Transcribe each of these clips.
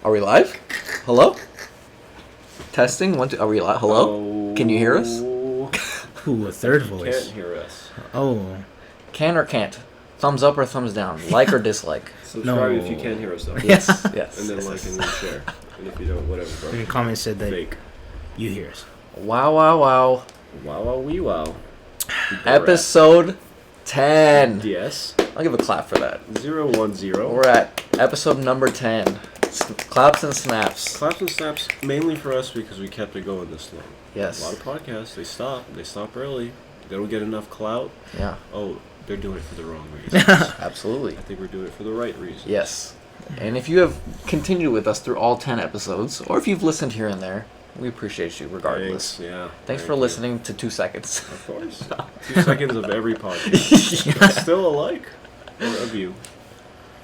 Are we live? Hello? Testing? 1, 2. Are we live? Hello? Oh. Can you hear us? Ooh, a third voice. Can't hear us. Oh. Can or can't? Thumbs up or thumbs down? Like or dislike? Subscribe No. if you can hear us though. Yes. Yes. And then yes, and yes. then share. And if you don't, whatever, bro. Your comment said that Fake. you hear us. Wow, wow, wow. Wow, wow, wee, wow. Episode 10. Yes. I'll give a clap for that. 010. We're at episode number 10. Claps and snaps. Claps and snaps mainly for us because we kept it going this long. Yes. A lot of podcasts, they stop early. They don't get enough clout. Yeah. Oh, they're doing it for the wrong reasons. Absolutely. I think we're doing it for the right reasons. Yes. And if you have continued with us through all 10 episodes, or if you've listened here and there, we appreciate you regardless. Thanks, yeah. Thanks for listening to 2 seconds. Of course. 2 seconds of every podcast. Still a like or a view.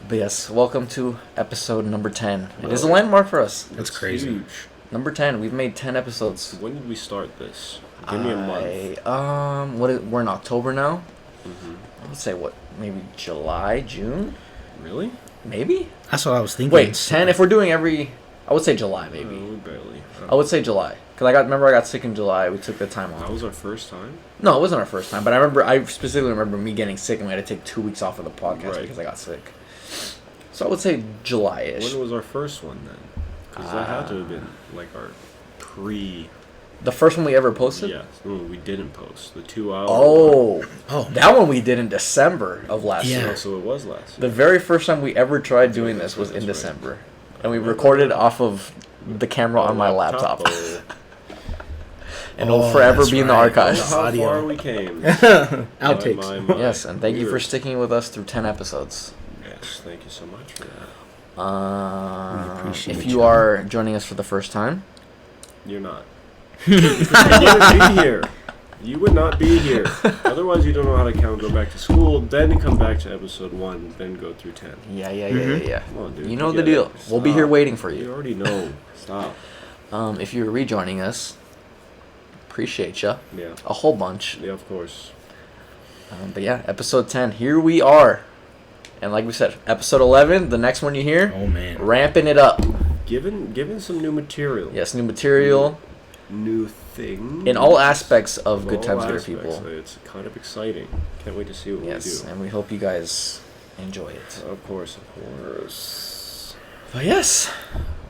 But yes, welcome to episode number 10. It is a landmark for us. That's crazy. Huge. Number 10. We've made 10 episodes. When did we start this? Give me a month. We're in October now. Mm-hmm. I would say maybe July, June? Really? Maybe? That's what I was thinking. Wait, 10 if we're doing I would say July maybe. We barely. I would say July. Because I got sick in July. We took the time off. That was our first time? No, it wasn't our first time, but I specifically remember me getting sick and we had to take 2 weeks off of the podcast because I got sick. So I would say July-ish. When was our first one then? Because that had to have been like our pre... The first one we ever posted? Yes. No, we didn't post. The 2 hour Oh. Oh. That one we did in December of last Yeah. year. Oh, so it was last year. The very first time we ever tried doing this was in That's right. December. And we recorded off of the camera on my laptop. Oh. And it'll forever that's be in the right. archives. How Audio. far we came. Outtakes. My. Yes, and thank you for Weird. sticking with us through 10 episodes. Yes, thank you so much for that. We appreciate If you. you are joining us for the first time, You're not. You wouldn't be here. You would not be here. Otherwise, you don't know how to count. Go back to school, then come back to episode 1, then go through 10. yeah. Come on, dude. You know get the deal. it. We'll be Stop. here waiting for You you. already know. Stop. If you're rejoining us, appreciate ya. Yeah. A whole bunch. Yeah, of course. But yeah, episode 10. Here we are. And like we said, episode 11, the next one you hear, Oh, man. ramping it up. Given some new material. Yes, new material New things. in all aspects of Good All Times Here, aspects. people. It's kind of exciting. Can't wait to see what Yes, we do. and we hope you guys enjoy it. Of course. But yes,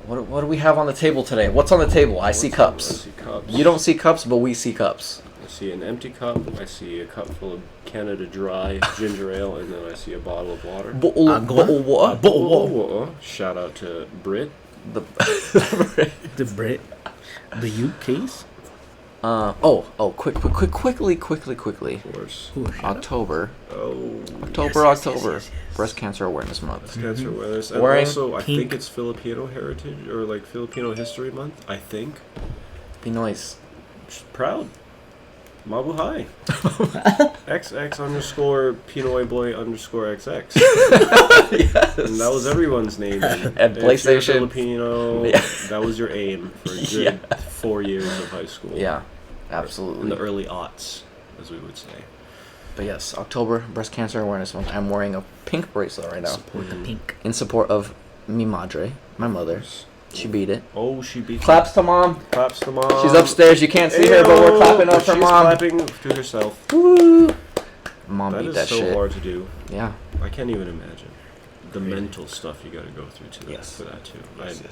what do we have on the table today? What's on the table? I see I cups. see cups. You don't see cups, but we see cups. I see an empty cup. I see a cup full of Canada Dry ginger ale, and then I see a bottle of water. What? Shout out to Brit. The The Brit. The UKs? quickly. Of course. Ooh, shut up. October. Oh. October. Breast Cancer Awareness Month. Cancer awareness. And Wearing also, I pink. think it's Filipino Heritage or like Filipino History Month. I think. Be nice. Just proud. Mabuhay. XX_Pinoy Boy_XX. Yes. And that was everyone's name. And if you're PlayStation. Filipino, Yeah. that was your aim for a good Yeah. 4 years of high school. Yeah, In absolutely. the early aughts, as we would say. But yes, October Breast Cancer Awareness Month. I'm wearing a pink bracelet right now Support the pink. in support of mi madre, my mother. She beat it. Oh, she beat Claps to mom. Claps to mom. She's upstairs. You can't see her, but we're clapping up for She's mom. clapping to herself. Woo! Mom That beat is that so shit. hard to do. Yeah. I can't even imagine the mental stuff you got to go through to that, Yes. for that too. Yes.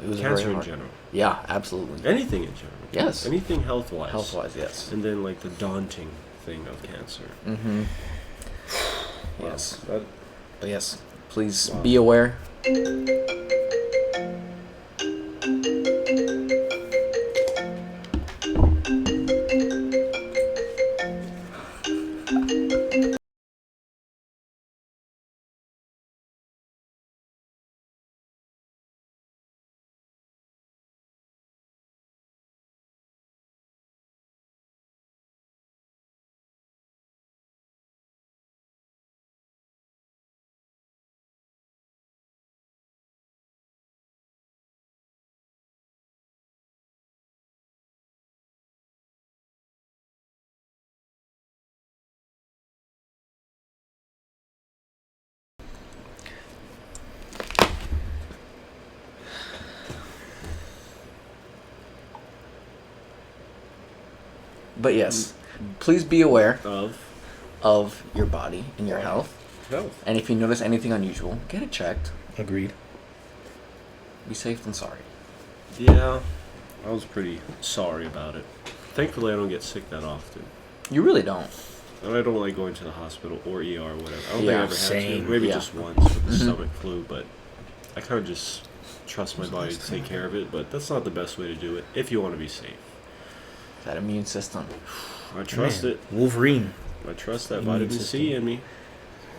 It was Cancer very in hard. general. Yeah, absolutely. Anything in general. Yes. Anything health-wise. Health-wise, yes. And then like the daunting thing of cancer. Mm-hmm. Wow. Yes. That, But yes, please Wow. be aware. But yes, please be aware Of of your body and your health. health. And if you notice anything unusual, get it checked. Agreed. Be safe than sorry. Yeah, I was pretty sorry about it. Thankfully, I don't get sick that often. You really don't. And I don't like going to the hospital or ER or whatever. I don't think Yeah, I ever same. had to. Maybe Yeah. just once with the Mhm. stomach flu, but I kind of just trust my body to take care of it. But that's not the best way to do it if you want to be safe. That immune system. I trust Man, it. Wolverine, I trust that Immune vitamin C system. in me.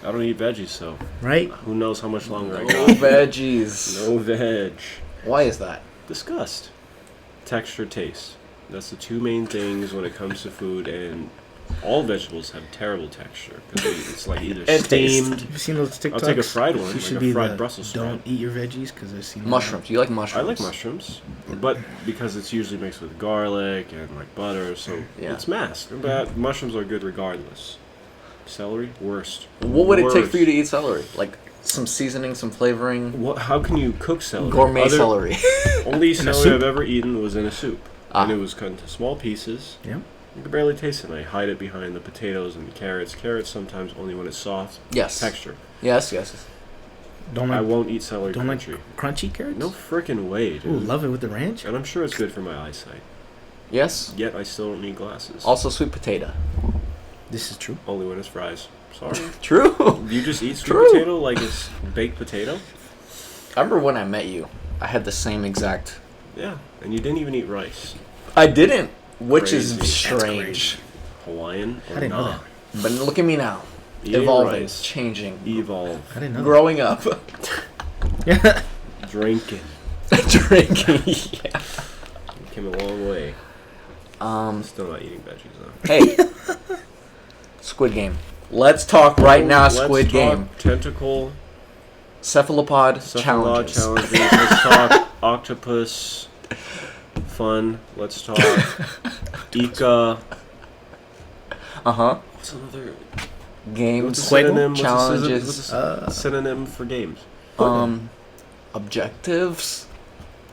I don't eat veggies, so right? who knows how much longer I No got. veggies. No veg. Why is that? Disgust. Texture, taste. That's the two main things when it comes to food, and all vegetables have terrible texture. 'Cause it's like either And taste. steamed. Have you seen those TikToks? I'll take a fried one, You like should a be fried the Brussels don't sprout. eat your veggies because I've seen Mushrooms. You like mushrooms? I like mushrooms, but because it's usually mixed with garlic and like butter, so Yeah. it's masked. But mushrooms are good regardless. Celery, worst. What would it take Worst. for you to eat celery? Like some seasoning, some flavoring, What? How can you cook celery? gourmet celery. Only a celery soup? I've ever eaten was in a soup, Ah. and it was cut into small pieces. Yeah. You can barely taste it. And I hide it behind the potatoes and the carrots. Carrots sometimes only when it's soft. Yes. Texture. Yes. Yes. Don't I like won't eat celery don't like crunchy. crunchy carrots. No freaking way, dude. Ooh, love it with the ranch. And I'm sure it's good for my eyesight. Yes. Yet I still don't need glasses. Also, sweet potato. This is true. Only when it's fries. Sorry. True. You just eat sweet True. potato like it's baked potato? I remember when I met you, I had the same exact. Yeah. And you didn't even eat rice. I didn't, which Crazy. is That's strange. Hawaiian or I didn't know nah? But look at me now, Eating evolving, rice. changing, Evolve. I didn't know. growing up, Yeah. Drinking. drinking. Yeah. You came a long way. Still not eating veggies though. Hey, Squid Game. Let's talk right now. Let's Squid talk Game. Tentacle. Cephalopod Cephalod challenges. Let's talk octopus. Fun. Let's talk Ika. What's another Games. what's a Squid synonym? challenges. What's a synonym for games? Objectives.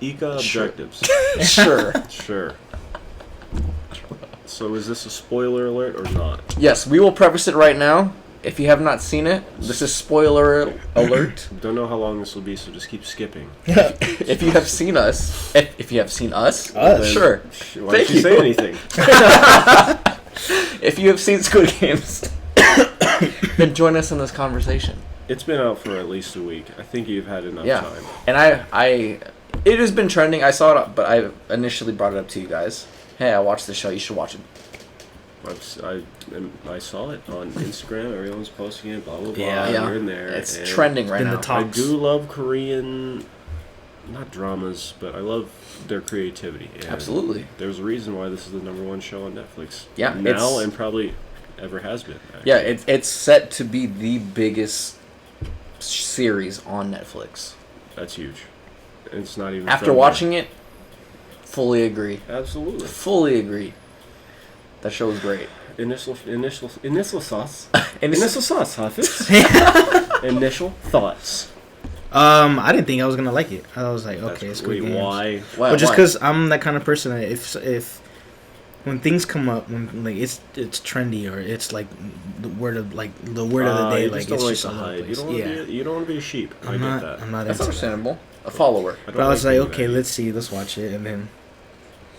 Ika Sure. objectives. Sure. Sure. So is this a spoiler alert or not? Yes, we will preface it right now. If you have not seen it, this is spoiler alert. Don't know how long this will be, so just keep skipping. If you have seen us, if you have seen us, Us. sure. Why Thank did you say you. anything? If you have seen Squid Games, then join us in this conversation. It's been out for at least a week. I think you've had enough Yeah. time. And it has been trending. I saw it, but I initially brought it up to you guys. Hey, I watched the show. You should watch it. I saw it on Instagram. Everyone's posting it. Blah blah blah. Yeah. Yeah. Here and there. It's and trending right been now. the top. I do love Korean, not dramas, but I love their creativity. And Absolutely. There's a reason why this is the #1 show on Netflix. Yeah, Now it's- and probably ever has been. Actually. Yeah, it's set to be the biggest series on Netflix. That's huge. It's not even. After filmed watching it, fully agree. yet. Absolutely. Fully agree. That show was great. Initial sauce. And Initial sauce, Hafiz. Initial thoughts. I didn't think I was gonna like it. I was like, That's okay, it's wait, Squid Games. why? Why? But just why? because I'm that kind of person that if when things come up, when like it's trendy or it's like the word of the day, You like just don't it's like just to all over the hide. place. You don't want to be a sheep. I I'm get not. that. I'm not That's into that. understandable. A follower. I But I was like, being okay, that. let's see, let's watch it, and then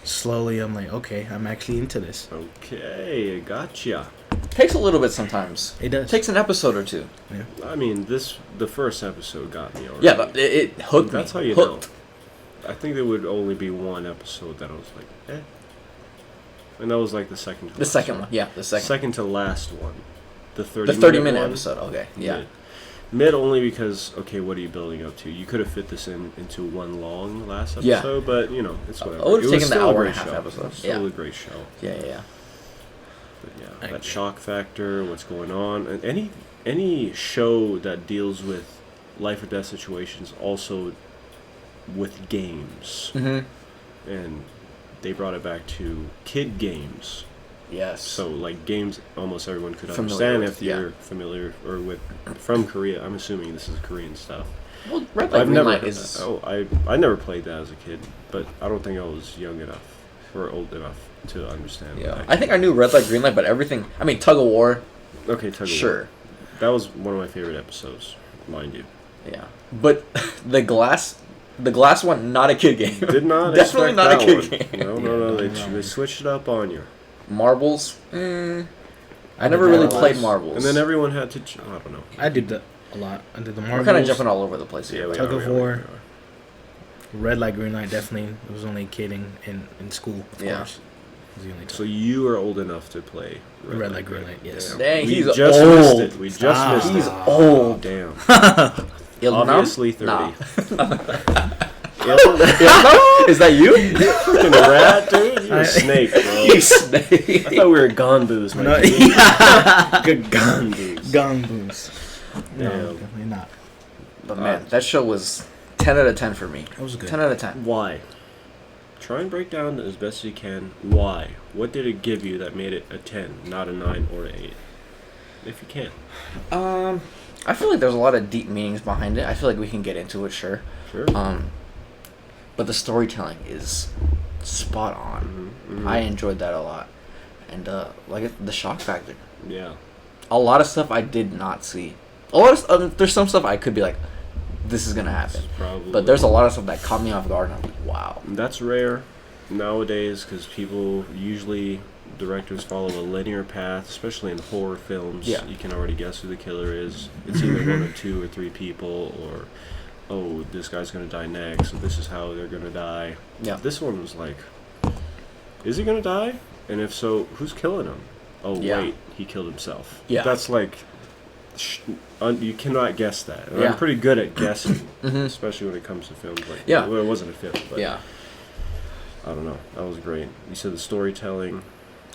slowly I'm like, okay, I'm actually into this. Okay, gotcha. Takes a little bit sometimes. It does. Takes an episode or two. I mean, the first episode got me already. Yeah, but it hooked me. That's how you Hooked. know. I think there would only be one episode that I was like, eh. And that was like the second to The last second one. Yeah, the second. Second to last one. The 30 The 30-minute one. episode. Okay. Yeah. Mid only because, okay, what are you building up to? You could have fit this into one long last Yeah. episode, but, you know, it's whatever. I would have It was taken the still a hour and great a half show. episode. It was still Yeah. a great show. Yeah. But yeah, I that agree. shock factor, what's going on, and any show that deals with life or death situations, also with games, Mm-hmm. and they brought it back to kid games. Yes. So like games, almost everyone could Familiar understand with, if you're familiar or with from Korea. I'm assuming this is Korean stuff. Well, Red Light, I've Green never. Light is. I never played that as a kid, but I don't think I was young enough. We're old enough to understand. Yeah, I think I knew Red Light, Green Light, but everything. I mean, Tug of War. Okay, Tug of War. Sure. That was one of my favorite episodes, mind you. Yeah, but the glass one, not a kid game. Did not Definitely expect not that a kid one. game. No. They switched it up on you. Marbles. I never really played marbles. And then everyone had to. I don't know. I did that a lot. I did the marbles. We're kind of jumping all over the place here. Yeah, but- Tug of War. Red Light, Green Light, definitely. It was only a kid in school, of Yeah. course. It was the only time. So you are old enough to play Red Light, Green Light, yes. Damn. Dang, We he's just old. missed it. We just missed He's it. old. Damn. Ilnam? Obviously 30. Nah. Ilnam? Is that you? Fucking rat, dude. You're a snake, bro. You snake. I thought we were Ganboos, man. No, Good Ganboos. Gun boost. No, Damn. definitely not. But man, that show was 10 out of 10 for me. It was good. 10 out of 10. Why? Try and break down as best you can why. What did it give you that made it a 10, not a 9 or an 8? If you can. I feel like there's a lot of deep meanings behind it. I feel like we can get into it, sure. Sure. But the storytelling is spot on. I enjoyed that a lot. And like the shock factor. Yeah. A lot of stuff I did not see. A lot of there's some stuff I could be like, this is gonna happen. Probably. But there's a lot of stuff that caught me off guard, and I'm like, wow. That's rare nowadays because people usually directors follow a linear path, especially in horror films. Yeah. You can already guess who the killer is. It's either one or two or three people, or oh, this guy's gonna die next, and this is how they're gonna die. Yeah. This one was like, is he gonna die? And if so, who's killing him? Oh Yeah. wait, he killed himself. Yeah. That's like, you cannot guess that. And Yeah. I'm pretty good at guessing, Mhm. especially when it comes to films like Yeah. Well, it wasn't a film, but Yeah. I don't know. That was great. You said the storytelling,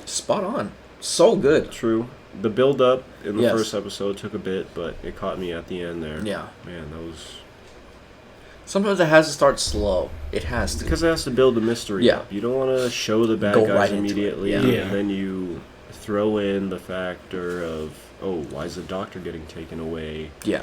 Spot on. So good. true. The build up in the Yes. first episode took a bit, but it caught me at the end there. Yeah. Man, that was Sometimes it has to start slow. It has to. because it has to build the mystery Yeah. up. You don't want to show the bad Go guys right into it. immediately, Yeah. Yeah. and then you throw in the factor of, oh, why is the doctor getting taken away? Yeah.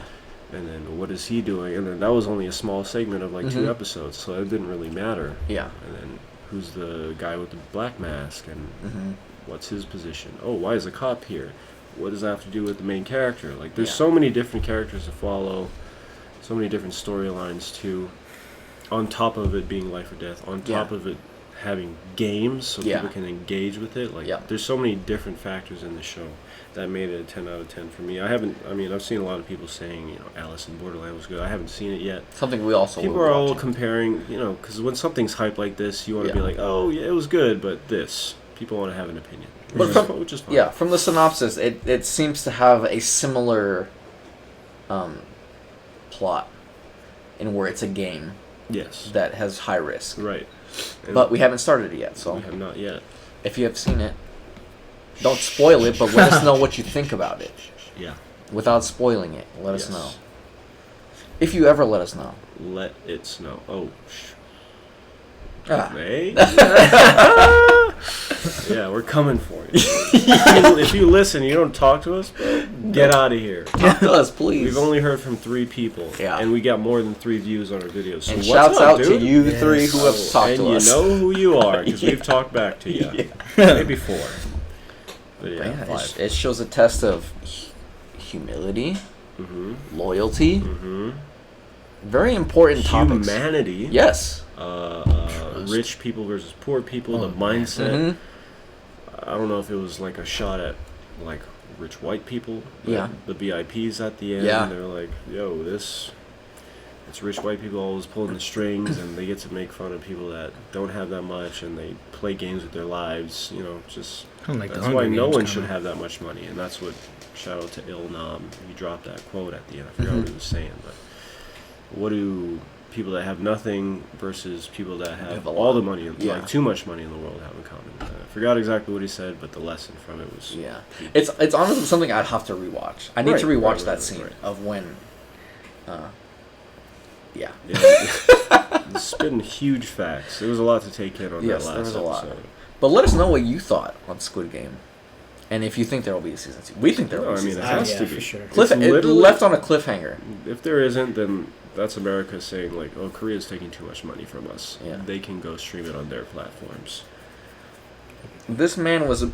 And then what is he doing? And then that was only a small segment of like Mhm. 2 episodes, so it didn't really matter. Yeah. And then who's the guy with the black mask, and Mm-hmm. what's his position? Oh, why is a cop here? What does that have to do with the main character? Like, there's Yeah. so many different characters to follow, so many different storylines too. On top of it being life or death, on top Yeah. of it having games so Yeah. people can engage with it. Like, Yeah. there's so many different factors in the show that made it a 10 out of 10 for me. I've seen a lot of people saying, Alice in Borderland was good. I haven't seen it yet. Something we also People will are all watch. comparing, because when something's hyped like this, you want to be Yeah. like, oh, yeah, it was good, but this. People want to have an opinion. But Which is fine. Yeah, from the synopsis, it seems to have a similar plot in where it's a game Yes. that has high risk. Right. And But we haven't started it yet, we so have not yet. if you have seen it, don't spoil it, but let us know what you think about it. Yeah. Without spoiling it, let us Yes. know. If you ever let us know. Let it snow. Oh, Ah. Hey? Yeah, we're coming for you. If you listen, you don't talk to us, bro, get out of here. Talk to us, please. We've only heard from 3 people, Yeah. and we got more than 3 views on our videos. So and what's shouts up, out dude? to you Yes. three who have Oh, talked and to us. you know who you are, because Yeah. we've talked back to you. Yeah. Maybe 4. But yeah, Yeah, 5. it shows a test of humility, Mm-hmm. loyalty, Mm-hmm. very important topics. Humanity. Yes. Trust. Rich people versus poor people, Oh, the mindset. Mhm. I don't know if it was like a shot at like rich white people. but Yeah. The VIPs at the end. Yeah. They're like, yo, it's rich white people always pulling the strings, and they get to make fun of people that don't have that much, and they play games with their lives. Just Kind of like the that's why Hunger no Games one kinda. should have that much money, and that's what. Shout out to Ilnam. He dropped that quote at the end. I forgot what he was saying, but what do people that have nothing versus people that have a all lot. the money, Yeah. like too much money in the world, have in common? I forgot exactly what he said, but the lesson from it was Yeah. It's honestly something I'd have to rewatch. I need to Right, rewatch right, that right, scene right. of when. Yeah. It's been huge facts. There was a lot to take in on Yes, that there last was a lot. episode. But let us know what you thought on Squid Game, and if you think there will be a season 2. We think there will No, be I a mean, season it 2. has yeah, to for be. sure. It literally- left on a cliffhanger. If there isn't, then that's America saying like, "Oh, Korea's taking too much money from us. Yeah. They can go stream it on their platforms." This man was,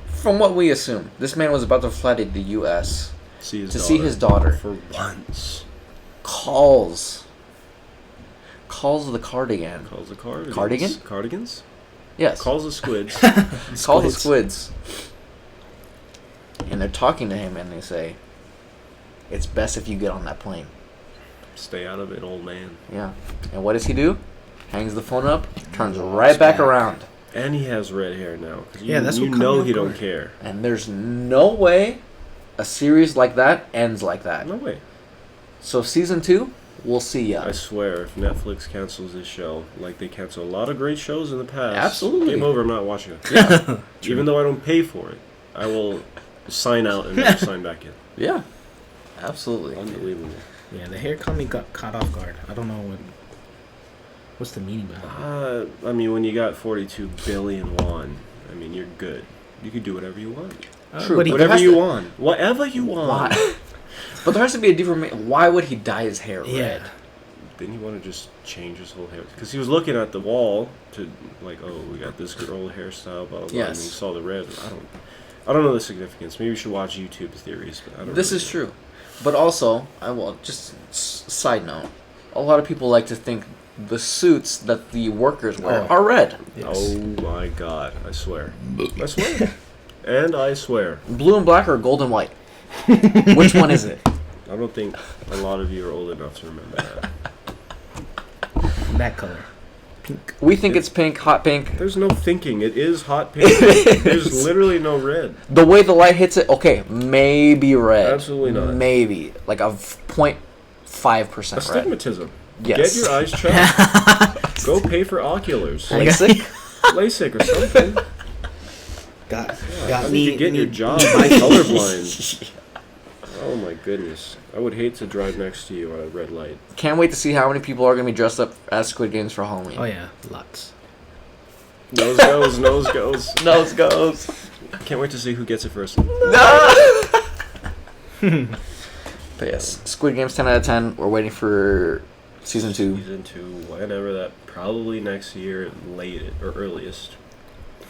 from what we assume, this man was about to fly to the U.S. See his daughter. For once. Calls the cardigan. Calls the cardigans. Cardigan? Cardigans? Yes. Calls the squids. Calls the squids. And they're talking to him and they say, it's best if you get on that plane. Stay out of it, old man. Yeah. And what does he do? Hangs the phone up, turns right back around. And he has red hair now. Yeah, that's you what know caught me he off don't guard. care. And there's no way a series like that ends like that. No way. So season 2, we'll see ya. I swear, if Netflix cancels this show, like they cancel a lot of great shows in the past, Absolutely. game over. I'm not watching it. Yeah. Even though I don't pay for it, I will sign out and never sign back in. Yeah. Absolutely. Unbelievable. Yeah, the hair caught me caught off guard. I don't know what's the meaning behind it. I mean, when you got 42 billion won, I mean, you're good. You can do whatever you want. True. But he Whatever has you to- want. Whatever you want. Why? But there has to be a different. Why would he dye his hair red? Yeah. Didn't he want to just change his whole hair? Because he was looking at the wall to, like, oh, we got this girl hairstyle, blah, blah, blah. Yes. And he saw the red. I don't know the significance. Maybe you should watch YouTube theories. But I don't This really is know. true. But also, I will just side note. A lot of people like to think the suits that the workers wear are red. Yes. Oh my god. I swear. I swear. And I swear. Blue and black or gold and white? Which one is it? I don't think a lot of you are old enough to remember that. That color. Pink. We think it's pink, hot pink. There's no thinking. It is hot pink. There's literally no red. The way the light hits it, okay, maybe red. Absolutely not. Maybe. Like a 0.5% red. Astigmatism. Yes. Get your eyes checked. Go pay for oculars. LASIK? LASIK or something. Got I me. need to get your me- job by colorblind. Oh my goodness. I would hate to drive next to you on a red light. Can't wait to see how many people are going to be dressed up as Squid Games for Halloween. Oh yeah, lots. Nose goes, nose goes. Nose goes. Can't wait to see who gets it first. No! But yes, Squid Games 10 out of 10. We're waiting for season 2. Season 2, whenever that, probably next year, late or earliest.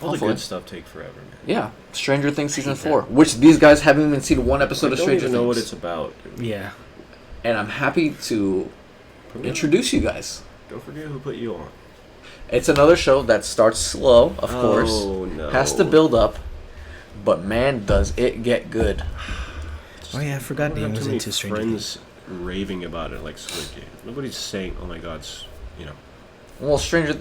All Hopefully. the good stuff take forever, man. Yeah, Stranger Things season 4, which these guys haven't even seen one episode I of don't Stranger even Things. know what it's about. Yeah. And I'm happy to introduce you guys. Don't forget who put you on. It's another show that starts slow, of course. Oh, no. Has to build up, but man, does it get good. Oh yeah, I forgot I Dane don't have was too many into Stranger Things. friends raving about it like Squid Game. Nobody's saying, "Oh my God," you know. Well, Stranger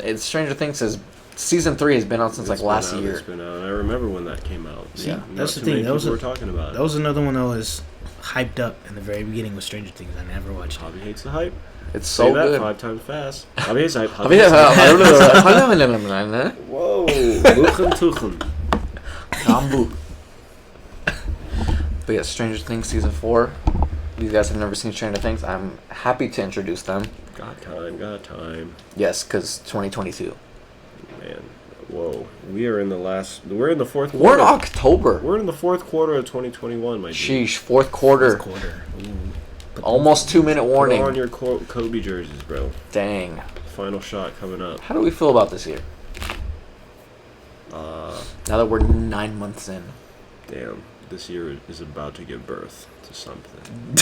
Things is season 3 has been out since It's like last been out, year. It's been out. I remember when that came out. Yeah. Not That's the too thing, many that was people a- were talking about That was another one that was hyped up in the very beginning with Stranger Things. I never watched it. Hobby hates the hype. It's Say so that good. 5 times fast. Hobby hates hype. Hobby hates hype. Whoa. Luchem tuchem. Kambu. But yeah, Stranger Things season 4. You guys have never seen Stranger Things. I'm happy to introduce them. Got time. Yes, because 2022. Man. Whoa. We're in the fourth quarter. We're in October. We're in the fourth quarter of 2021, my dude. Sheesh, fourth quarter. Fourth quarter. Ooh. Almost 2-minute Put warning. on your Kobe jerseys, bro. Dang. Final shot coming up. How do we feel about this year? Now that we're 9 months in. Damn. This year is about to give birth to something.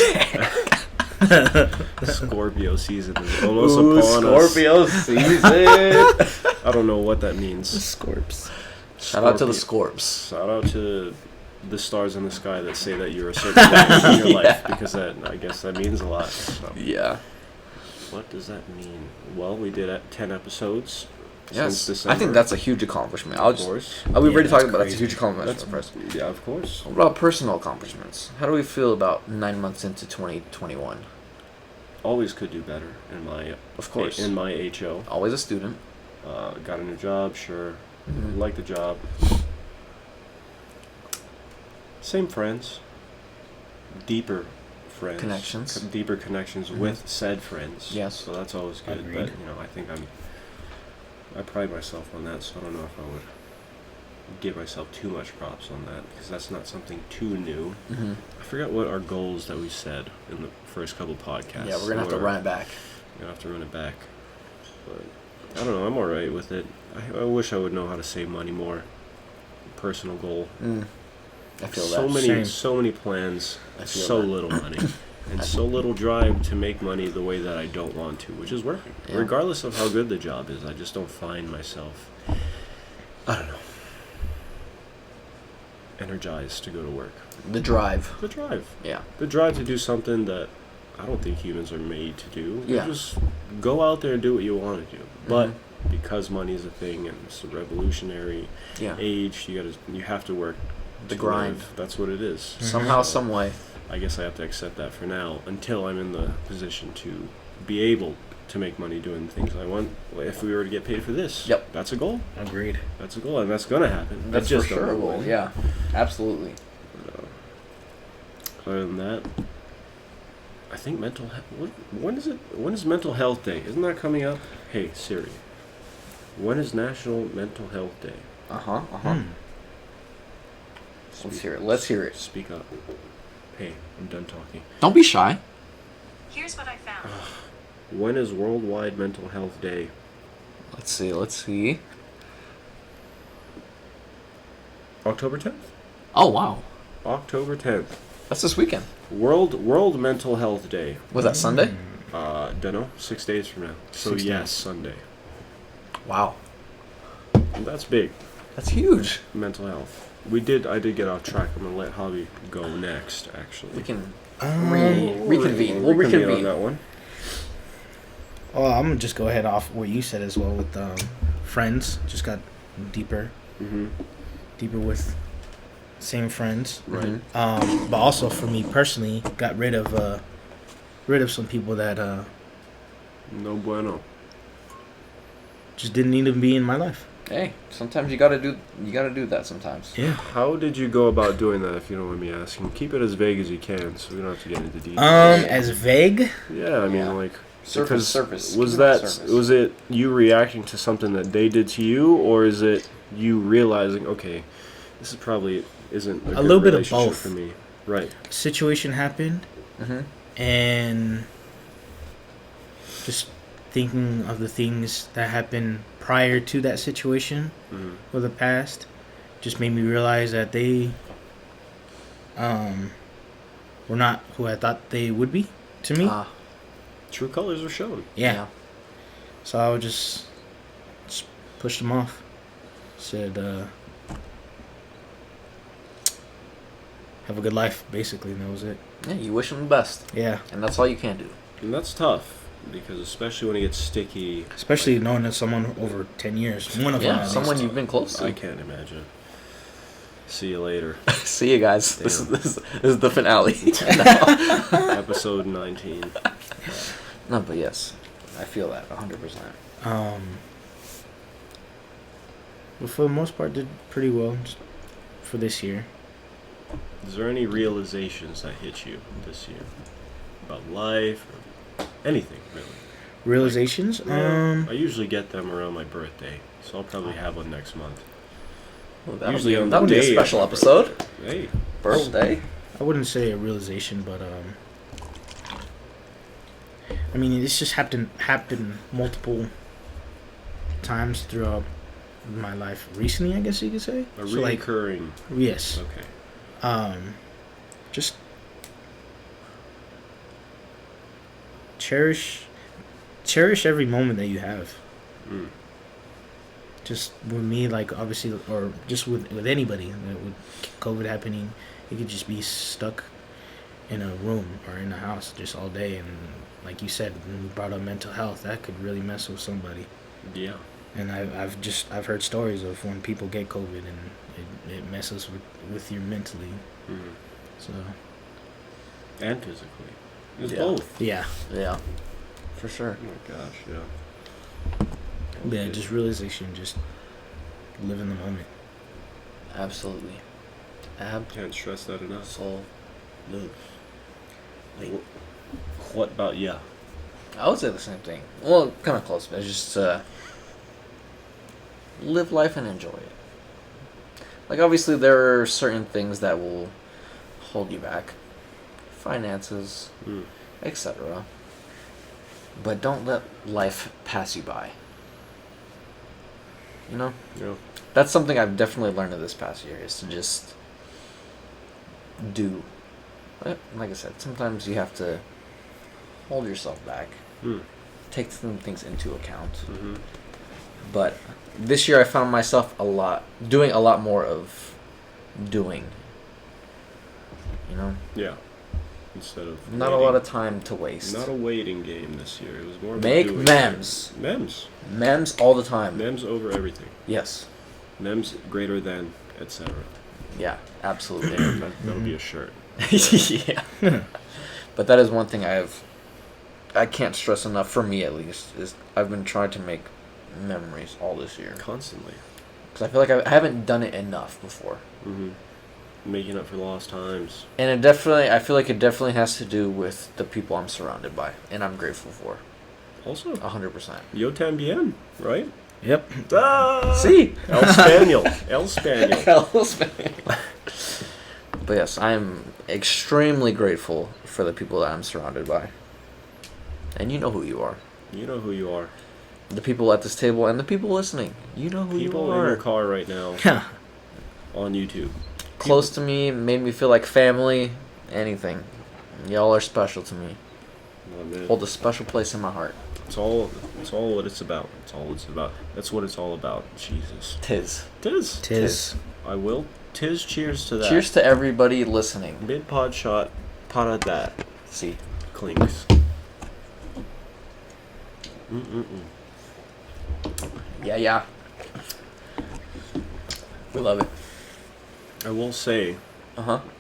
Scorpio season is almost upon us. season. I don't know what that means. Scorps. Shout out to the Scorpio. Scorps. Shout out to the stars in the sky that say that you're a certain way in your life, because I guess that means a lot. So. Yeah. What does that mean? Well, we did 10 episodes Yes. since December. I think that's a huge accomplishment. Of course. We've Yeah, already that's talked about that's a crazy. huge accomplishment for us. Yeah, of course. What about personal accomplishments? How do we feel about 9 months into 2021? Always could do better in my Of course. in my HO. Always a student. Got a new job, sure. Mhm. Like the job. Same friends. Deeper friends. Connections. Deeper connections Mhm. with said friends. Yes. So that's always good. Agreed. But I think I pride myself on that, so I don't know if I would give myself too much props on that, because that's not something too new. Mm-hmm. I forgot what our goals that we said in the first couple podcasts. Yeah, we're gonna have to were. run it back. Gonna have to run it back. But I don't know. I'm all right with it. I wish I would know how to save money more. personal goal. I feel So that. many, Same. so many plans, I feel so that. little money, and so little drive to make money the way that I don't want to, which is working. Yeah. Regardless of how good the job is, I just don't find myself, I don't know, energized to go to work. The drive. The drive. Yeah. The drive to do something that I don't think humans are made to do. Yeah. Just go out there and do what you want to do. But because money is a thing and it's a revolutionary Yeah. age, you have to work. The to grind. live. That's what it is. Somehow, some way. I guess I have to accept that for now until I'm in the position to be able to make money doing the things I want. If we were to get paid for this, Yep. that's a goal. Agreed. That's a goal, and that's gonna happen. That's I just for don't sure. know Well, when. yeah. Absolutely. Other than that, I think mental health. When is it? When is Mental Health Day? Isn't that coming up? Hey Siri, when is National Mental Health Day? Let's hear it. Let's hear it. Speak up. Hey, I'm done talking. Don't be shy. Here's what I found. When is Worldwide Mental Health Day? Let's see. Let's see. October 10th. Oh wow, October 10th. that's this weekend. World Mental Health Day. Was that Sunday? Dunno. 6 days from now. So 6 yes, days. Sunday. Wow, And that's big. that's huge. Mental health. I did get off track. I'm gonna let Javi go next. Actually, We can Um, reconvene. We'll on reconvene. that one. Oh, I'm gonna just go ahead off what you said as well with friends. Just got deeper with same friends. Right. But also for me personally, got rid of some people that No bueno. just didn't need to be in my life. Hey, sometimes you gotta do that sometimes. Yeah. How did you go about doing that? If you don't mind me asking, keep it as vague as you can, so we don't have to get into details. As vague. Yeah, I mean, Yeah. like Surface. Was Keep it that on surface. was it you reacting to something that they did to you, or is it you realizing, okay, this is probably isn't a good little bit of relationship both. for me? Right. Situation happened, and just thinking of the things that happened prior to that situation or the past just made me realize that they were not who I thought they would be to me. True colors are shown. Yeah. So I would just pushed them off. Said, have a good life, basically, and that was it. Yeah, you wish them the best, Yeah. and that's all you can do. And that's tough because especially when it gets sticky. Especially knowing that someone over 10 years. One of them, Yeah, at someone least. you've been close I to. can't imagine. See you later. See you guys. This is the finale. Episode 19. No, but yes, I feel that 100%. But for the most part, did pretty well just for this year. Is there any realizations that hit you this year about life or anything really? Realizations? I usually get them around my birthday, so I'll probably have one next month. Well, Usually on that would the be a day of special my episode. birthday. Hey, Birthday. I wouldn't say a realization, but I mean, it's just happened multiple times throughout my life recently, I guess you could say. a So, like, recurring. yes. Okay. Just cherish every moment that you have. Mm. Just with me, like, obviously, or just with anybody, with COVID happening, you could just be stuck in a room or in a house just all day, and like you said, when we brought up mental health, that could really mess with somebody. Yeah. And I've heard stories of when people get COVID and it messes with you mentally. Mm. So And physically. It's Yeah. both. yeah, Yeah, for sure. Oh my gosh, yeah. yeah, Okay. just realization, just live in the moment. Absolutely. Can't stress that enough. Absolutely. What about ya? I would say the same thing. Well, kind of close, but it's just live life and enjoy it. Like, obviously, there are certain things that will hold you back, finances, etc. But don't let life pass you by. You know? Yeah. That's something I've definitely learned in this past year, is to just do. Like I said, sometimes you have to hold yourself back, take some things into account. Mm-hmm. But this year I found myself doing a lot more of doing. You know? Yeah. Instead of Not a lot of time to waste. Not a waiting game this year. It was more of a Make doing memes. game. Memes. Memes all the time. Memes over everything. Yes. Memes greater than, etc. Yeah, absolutely. That would be a shirt. Yeah. But that is one thing I can't stress enough, for me at least, is I've been trying to make memories all this year. Constantly. Because I feel like I haven't done it enough before. Mm-hmm. Making up for lost times. And I feel like it definitely has to do with the people I'm surrounded by, and I'm grateful for. Also, 100%. Yo tambien, right? Yep. See? El Spaniel. El Spaniel. But yes, I am extremely grateful for the people that I'm surrounded by. And you know who you are. You know who you are. The people at this table and the people listening. You know who People you in are. your car right now on YouTube. Close to me, made me feel like family, anything. Y'all are special to me. Oh, man. Hold a special place in my heart. It's all what it's about. It's all it's about. That's what it's all about. Jesus. Tis. Tis. I will. Tis. Cheers to that. Cheers to everybody listening. Mid-pod shot. Pot at that. See. Clinks. Yeah. We love it. I will say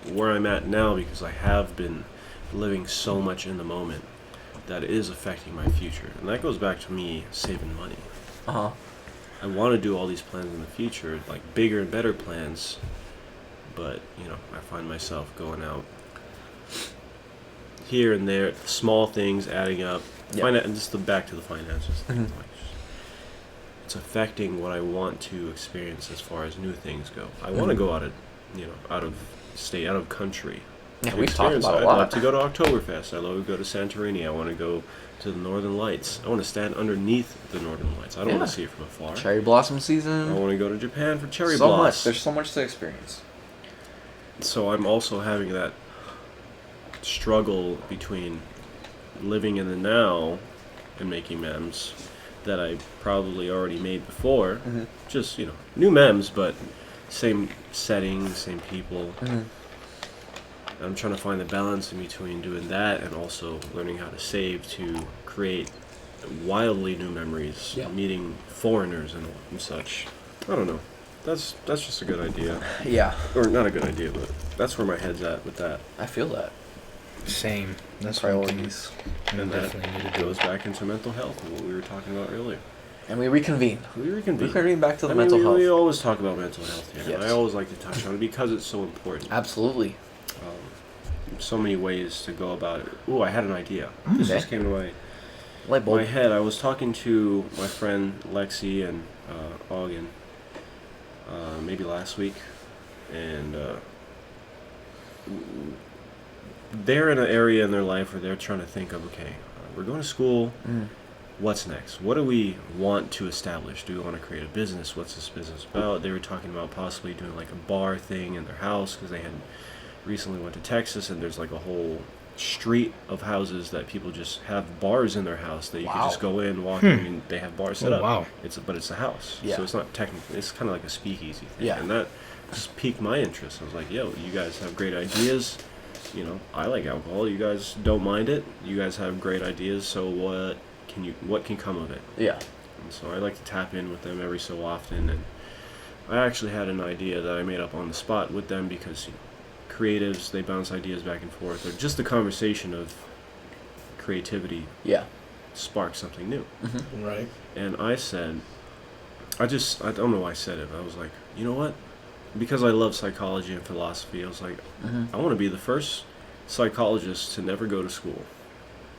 where I'm at now, because I have been living so much in the moment, that is affecting my future. And that goes back to me saving money. I want to do all these plans in the future, like bigger and better plans, but, I find myself going out here and there, small things adding up. And just back to the finances thing. It's affecting what I want to experience as far as new things go. I want to go out of state, out of country. Yeah, we've talked about it a lot. I'd love to go to Oktoberfest. I'd love to go to Santorini. I want to go to the Northern Lights. I want to stand underneath the Northern Lights. I don't want to see it from afar. Cherry blossom season. I want to go to Japan for cherry So blossom. much. There's so much to experience. So I'm also having that struggle between living in the now and making memes that I probably already made before. Just, new memes, but same setting, same people. I'm trying to find the balance in between doing that and also learning how to save to create wildly new memories, meeting foreigners and such. I don't know. That's just a good idea. Yeah. Or not a good idea, but that's where my head's at with that. I feel that. Same. That's Priorities. And that definitely need to do. goes back into mental health and what we were talking about earlier. And we reconvene. We reconvene. Reconvene back to the mental health. We always talk about mental health here. Yes. And I always like to touch on it because it's so important. Absolutely. So many ways to go about it. Ooh, I had an idea. This just came to my head. I was talking to my friend Lexi and Augen maybe last week, and they're in an area in their life where they're trying to think of, okay, we're going to school. What's next? What do we want to establish? Do we want to create a business? What's this business about? They were talking about possibly doing like a bar thing in their house because they had recently went to Texas, and there's like a whole street of houses that people just have bars in their house that you can just go in, walk in, and they have bars set up. Wow. But it's a house, so it's not technically. It's kind of like a speakeasy thing, and that just piqued my interest. I was like, "Yo, you guys have great ideas. I like alcohol. You guys don't mind it. You guys have great ideas. So what can come of it?" Yeah. And so I like to tap in with them every so often, and I actually had an idea that I made up on the spot with them because creatives, they bounce ideas back and forth, or just the conversation of creativity sparks something new. Right. And I said, I don't know why I said it, but I was like, you know what? Because I love psychology and philosophy, I was like, I want to be the first psychologist to never go to school.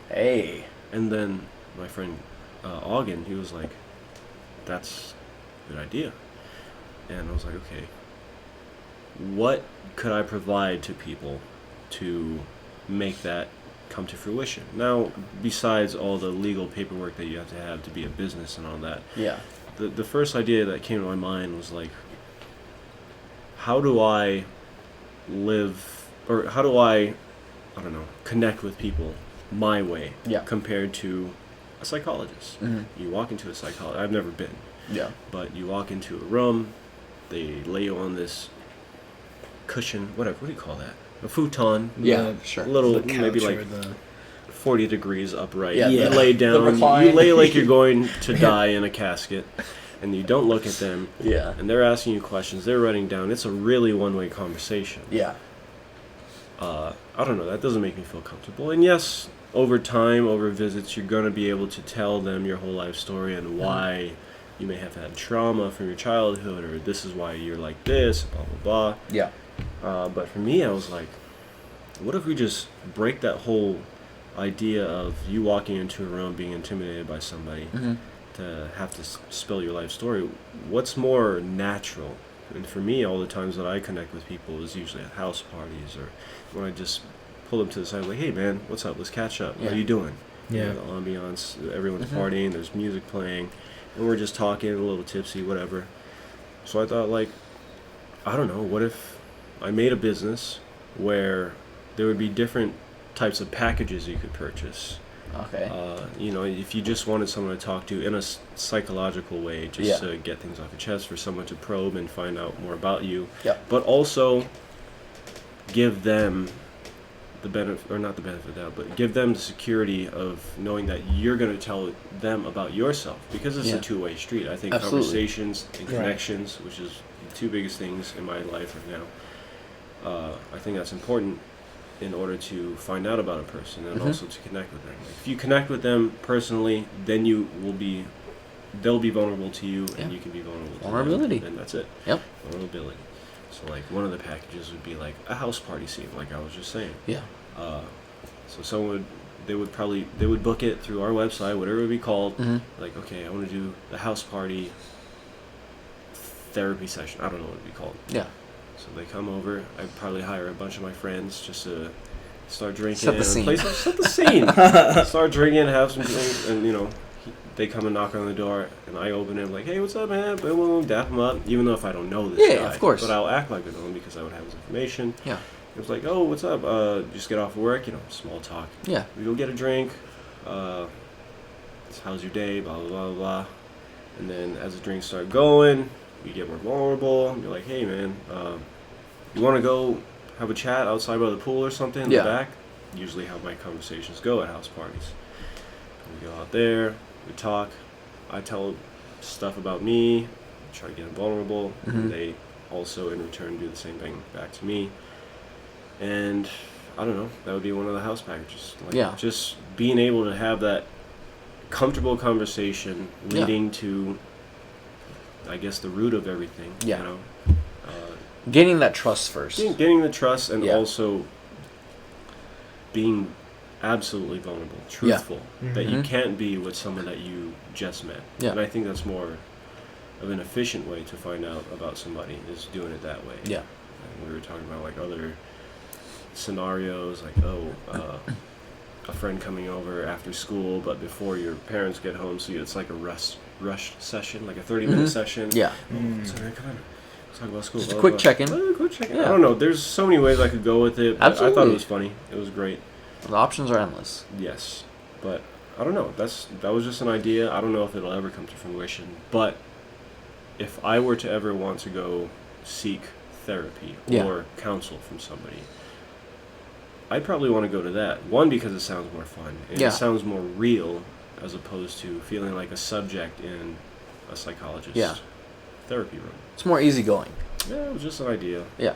Hey. And then my friend Augen, he was like, that's a good idea. And I was like, okay, what could I provide to people to make that come to fruition? Now, besides all the legal paperwork that you have to be a business and all that, the first idea that came to my mind was like, how do I live, or how do I don't know, connect with people my way compared to a psychologist. You walk into a psychologist. I've never been. Yeah. But you walk into a room, they lay you on this cushion, whatever. What do you call that? A futon. Yeah, sure. A little, The couch maybe or like 40 degrees upright. Yeah, You the- lay down. recline. You lay like you're going to die in a casket, and you don't look at them. Yeah. And they're asking you questions. They're writing down. It's a really one-way conversation. Yeah. I don't know. That doesn't make me feel comfortable. And yes, over time, over visits, you're going to be able to tell them your whole life story and why you may have had trauma from your childhood, or this is why you're like this, blah, blah, blah. Yeah. But for me, I was like, what if we just break that whole idea of you walking into a room being intimidated by somebody to have to spill your life story? What's more natural? And for me, all the times that I connect with people is usually at house parties, or when I just pull them to the side, like, hey man, what's up? Let's catch up. What are you doing? Yeah. You know, the ambiance, everyone's partying, there's music playing, and we're just talking, a little tipsy, whatever. So I thought, like, I don't know, what if I made a business where there would be different types of packages you could purchase. Okay. You know, if you just wanted someone to talk to in a psychological way, just Yeah. to get things off your chest, for someone to probe and find out more about you. Yeah. But also give them the benefit, or not the benefit of the doubt, but give them the security of knowing that you're going to tell them about yourself, because it's Yeah. a two-way street. I think Absolutely. conversations and Right. connections, which is the two biggest things in my life right now, I think that's important in order to find out about a person and also to connect with them. Like, if you connect with them personally, then they'll be vulnerable to you, and you can be vulnerable to Vulnerability. them, and that's it. Yep. Vulnerability. So like one of the packages would be like a house party scene, like I was just saying. Yeah. So someone they would book it through our website, whatever it would be called. Like, okay, I want to do the house party therapy session. I don't know what it'd be called. Yeah. So they come over. I'd probably hire a bunch of my friends just to start drinking. Set the scene. Set the scene. Start drinking, have some drinks, and they come and knock on the door, and I open it, like, hey, what's up, man? Boom, boom, dap them up, even though if I don't know this guy. Yeah, of course. But I'll act like I know him because I would have his information. Yeah. It was like, oh, what's up? Just get off of work, small talk. Yeah. We go get a drink. How's your day? Blah, blah, blah, blah. And then as the drinks start going, we get more vulnerable. And you're like, hey, man, you want to go have a chat outside by the pool or something in the back? Usually how my conversations go at house parties. We go out there, we talk. I tell stuff about me, try to get them vulnerable. And they also, in return, do the same thing back to me. And I don't know, that would be one of the house packages. Like, just being able to have that comfortable conversation leading to, I guess, the root of everything. Yeah. Gaining that trust first. Getting the trust, and also being absolutely vulnerable, truthful, that you can't be with someone that you just met. Yeah. And I think that's more of an efficient way to find out about somebody, is doing it that way. Yeah. And we were talking about like other scenarios, like a friend coming over after school, but before your parents get home, so it's like a rush session, like a 30-minute session. Yeah. Sorry, come on. Let's talk about school. Just a quick check-in. Quick check-in. Yeah. I don't know. There's so many ways I could go with it. But I thought Absolutely. it was funny. It was great. The options are endless. Yes, but I don't know. That was just an idea. I don't know if it'll ever come to fruition. But if I were to ever want to go seek therapy or counsel from somebody, I'd probably want to go to that. One, because it sounds more fun. And it sounds more real, as opposed to feeling like a subject in a psychologist's therapy room. It's more easygoing. Yeah, it was just an idea. Yeah.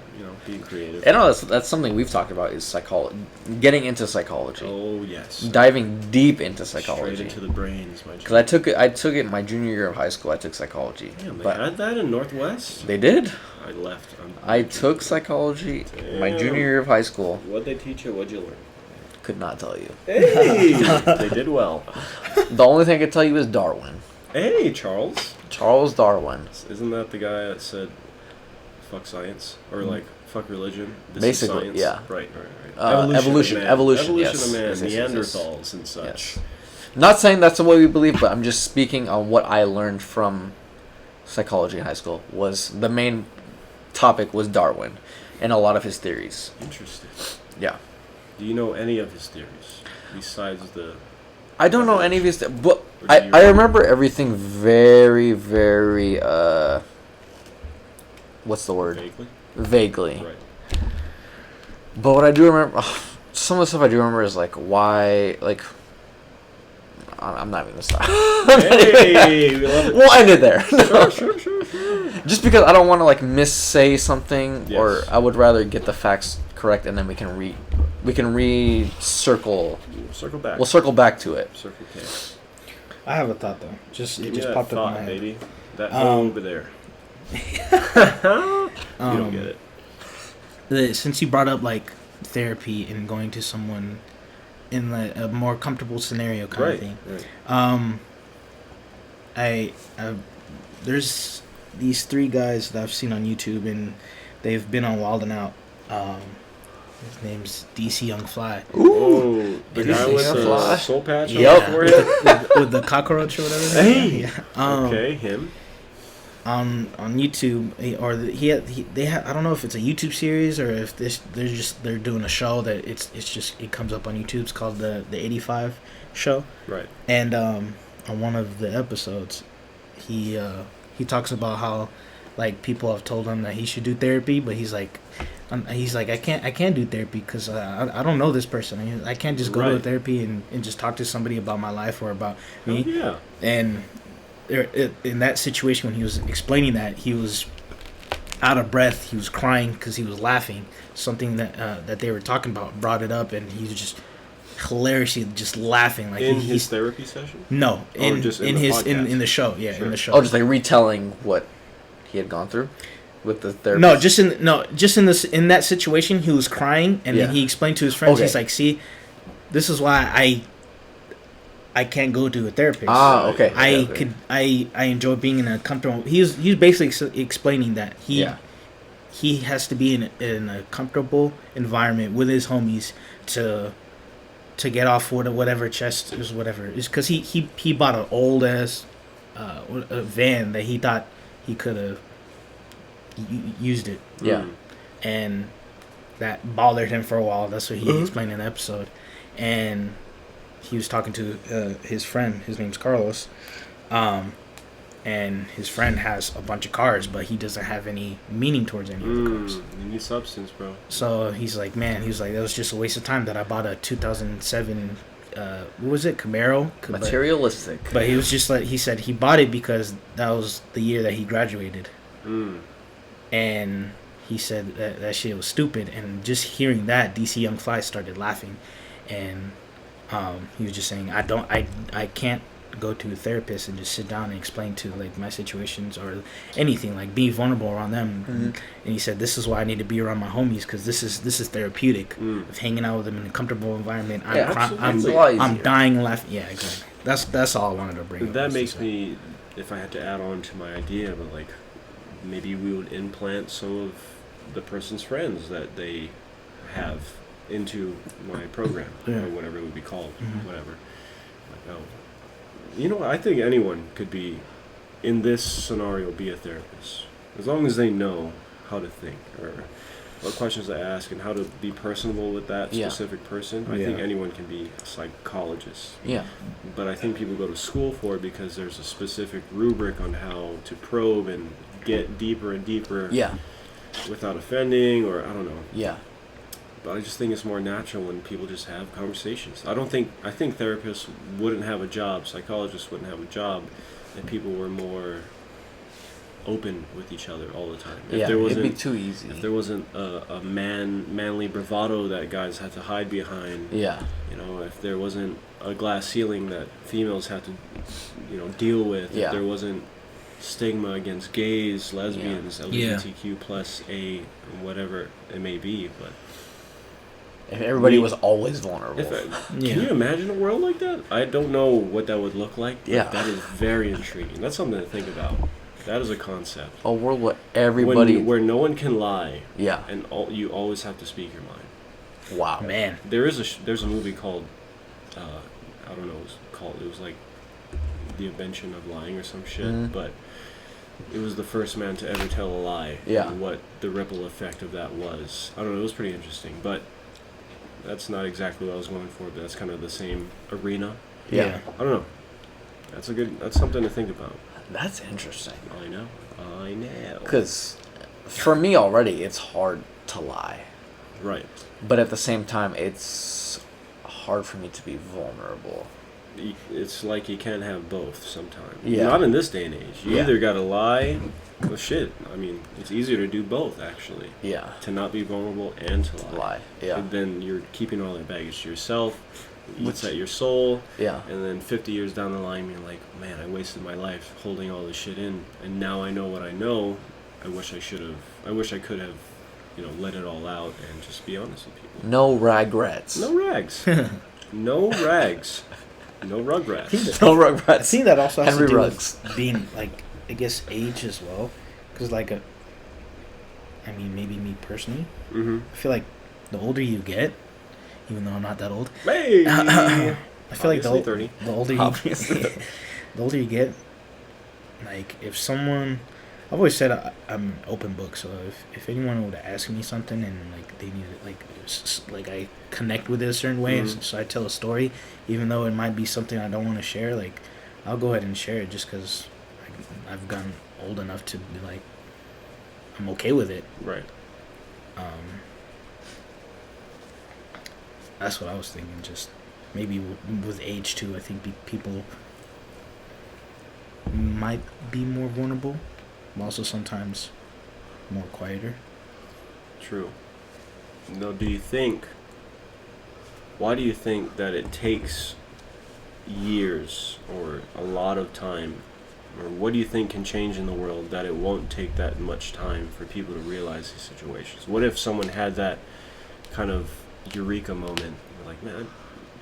Being creative. I know that's something we've talked about, is psychology. Getting into psychology. Oh, yes. Diving deep into psychology. Straight into the brains, my Because I took it my junior year of high school. I took psychology. Damn, they but had that in Northwest? they did. I left. I took psychology my Damn. junior year of high school. What'd they teach you? What'd you learn? Could not tell you. Hey! They did well. The only thing I could tell you is Darwin. Hey, Charles. Charles Darwin. Isn't that the guy that said, fuck science? Or like, fuck religion? This Basically, is science? yeah. Right. Evolution, of man. evolution, yes. of man, Yes, yes, yes, yes. Neanderthals and such. Yes. Not saying that's the way we believe, but I'm just speaking on what I learned from psychology in high school, was the main topic was Darwin and a lot of his theories. Interesting. Yeah. Do you know any of his theories besides the? I don't know any of his, but Or do I you remember everything very, very, what's the word? Vaguely. Vaguely. Right. But what I do remember, some of the stuff I do remember is like why, like, I'm not even gonna stop. Hey, we love it. We'll end it there. Sure. Just because I don't want to like missay something, or Yes. I would rather get the facts correct and then we can circle. Circle back. We'll circle back to it. Circle K. I have a thought though. It Give just me popped that up in thought, my head. baby. That Um, over there. You don't get it. Since you brought up like therapy and going to someone in a more comfortable scenario kind of thing, Right. there's these 3 guys that I've seen on YouTube and they've been on Wild 'N Out. His name's DC Young Fly. Oh, the guy DC with Young the Fly? soul patch Yep. on his forehead? with the cockroach or whatever. Hey! Yeah. Okay, him. On YouTube, they have, I don't know if it's a YouTube series or if they're doing a show that it comes up on YouTube. It's called the 85 show. Right. And on one of the episodes, he talks about how like people have told him that he should do therapy, but he's like I can't do therapy because I don't know this person. I can't just go to Right. therapy and just talk to somebody about my life or about me. Oh, yeah. And in that situation, when he was explaining that, he was out of breath. He was crying because he was laughing. Something that they were talking about brought it up, and he was just hilariously just laughing. Like In he's his therapy session? no, in just in in the his podcast? in the show, yeah, Sure. in the show. Oh, just like retelling what he had gone through with the therapist. just in this in that situation, he was crying, and then Yeah. he explained to his friends. Okay. He's like, "See, this is why I can't go to a therapist. Ah, okay. I enjoy being in a comfortable." He's basically explaining that he has to be in a comfortable environment with his homies to get off whatever chest is whatever. It's because he bought an old ass a van that he thought he could have used it, Yeah. and that bothered him for a while. That's what he explained in the episode. And he was talking to his friend. His name's Carlos. And his friend has a bunch of cars, but he doesn't have any meaning towards any of the cars. You need substance, bro. So he's like, man, that was just a waste of time that I bought a 2007, what was it, Camaro? Materialistic. But he was just like, he said he bought it because that was the year that he graduated. And he said that shit was stupid. And just hearing that, DC Young Fly started laughing. And he was just saying, I can't go to a therapist and just sit down and explain to like my situations or anything, like be vulnerable around them. And he said, this is why I need to be around my homies, because this is therapeutic of hanging out with them in a comfortable environment. I'm dying laughing. Yeah, exactly. That's all I wanted to bring up. That makes me, if I had to add on to my idea, but like maybe we would implant some of the person's friends that they have into my program or whatever it would be called, whatever. Like, oh, you know what? I think anyone could be, in this scenario, be a therapist. As long as they know how to think or what questions to ask and how to be personable with that specific person. I think anyone can be a psychologist. Yeah. But I think people go to school for it because there's a specific rubric on how to probe and get deeper and deeper without offending, or I don't know. Yeah. But I just think it's more natural when people just have conversations. I think therapists wouldn't have a job, psychologists wouldn't have a job if people were more open with each other all the time. If there wasn't, it'd be too easy. If there wasn't a manly bravado that guys had to hide behind. Yeah. You know, if there wasn't a glass ceiling that females had to, deal with. Yeah. If there wasn't stigma against gays, lesbians, LGBTQ plus A, whatever it may be, but. If everybody was always vulnerable. Can you imagine a world like that? I don't know what that would look like, but that is very intriguing. That's something to think about. That is a concept. A world where everybody... where no one can lie. Yeah. And you always have to speak your mind. Wow. Man. There's a movie called, I don't know what it was called. It was like The Invention of Lying or some shit. But it was the first man to ever tell a lie. Yeah. And what the ripple effect of that was. I don't know, it was pretty interesting. But that's not exactly what I was going for, but that's kind of the same arena. Yeah. I don't know. That's something to think about. That's interesting. I know. Because for me already, it's hard to lie. Right. But at the same time, it's hard for me to be vulnerable. It's like you can't have both sometimes. Yeah. Not in this day and age. You Yeah. either gotta lie, well shit. I mean, it's easier to do both actually. Yeah. To not be vulnerable and to lie. Lie. Yeah. And then you're keeping all that baggage to yourself. It eats Which- at your soul. Yeah. And then 50 years down the line, you're like, man, I wasted my life holding all this shit in, and now I know what I know. I wish I could have, let it all out and just be honest with people. No regrets. No rags. No rags. No rugrats. No I regrets. think that also has Henry to do Ruggs. with being, like, I guess, age as well. Because, like, maybe me personally, Mm-hmm. I feel like the older you get, even though I'm not that old, Hey! I feel like Obviously 30. the older you Obviously. the older you get, like, if someone, I've always said I'm an open book, so if anyone would ask me something and, like, they need it, like I connect with it a certain way, Mhm. so I tell a story, even though it might be something I don't want to share, like, I'll go ahead and share it just because I've gotten old enough to be like, I'm okay with it. Right. That's what I was thinking. Just maybe with age too, I think people might be more vulnerable, but also sometimes more quieter. True. Now, why do you think that it takes years or a lot of time, or what do you think can change in the world that it won't take that much time for people to realize these situations? What if someone had that kind of eureka moment, like, man,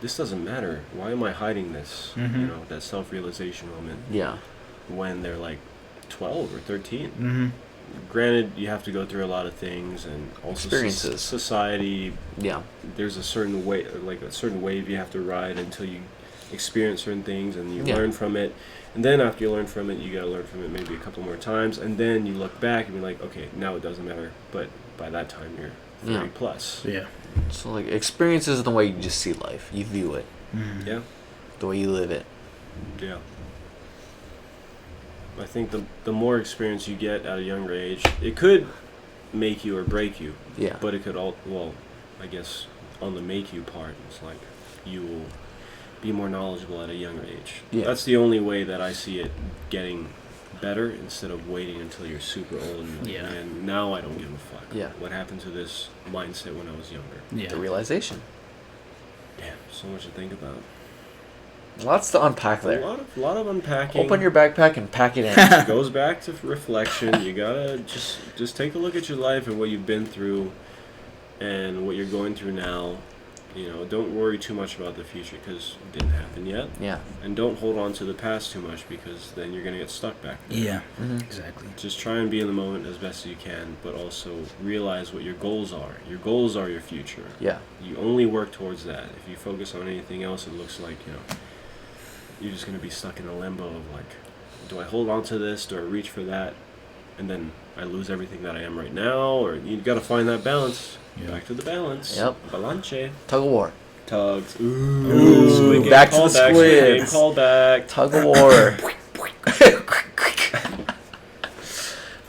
this doesn't matter. Why am I hiding this? Mhm. That self-realization moment Yeah. when they're like 12 or 13. Mm-hmm. Granted, you have to go through a lot of things and also Experiences. society. Yeah. There's a certain way, like a certain wave you have to ride until you experience certain things and you Yeah. learn from it. And then after you learn from it, you gotta learn from it maybe a couple more times. And then you look back and be like, okay, now it doesn't matter. But by that time, you're 30 Yeah. plus. Yeah. So, like, experiences is the way you just see life. You view it. Mm. Yeah. The way you live it. Yeah. I think the more experience you get at a younger age, it could make you or break you. Yeah. But it could I guess on the make you part, it's like you will be more knowledgeable at a younger age. Yeah. That's the only way that I see it getting better instead of waiting until you're super old and like, Yeah. man, now I don't give a fuck. Yeah. What happened to this mindset when I was younger? Yeah. The realization. Damn, so much to think about. Lots to unpack A there. lot of unpacking. Open your backpack and pack it in. It goes back to reflection. You gotta just take a look at your life and what you've been through and what you're going through now. Don't worry too much about the future because it didn't happen yet. Yeah. And don't hold on to the past too much because then you're gonna get stuck back there. Yeah. Mm-hmm. Exactly. Just try and be in the moment as best as you can, but also realize what your goals are. Your goals are your future. Yeah. You only work towards that. If you focus on anything else, it looks like, you're just going to be stuck in a limbo of like, do I hold on to this? Do I reach for that? And then I lose everything that I am right now? Or you got to find that balance. Yeah. Back to the balance. Yep. Balance. Tug of war. Tugs. Ooh. Squid Game Back to the callback, Squid Game squids. callback. Tug of war.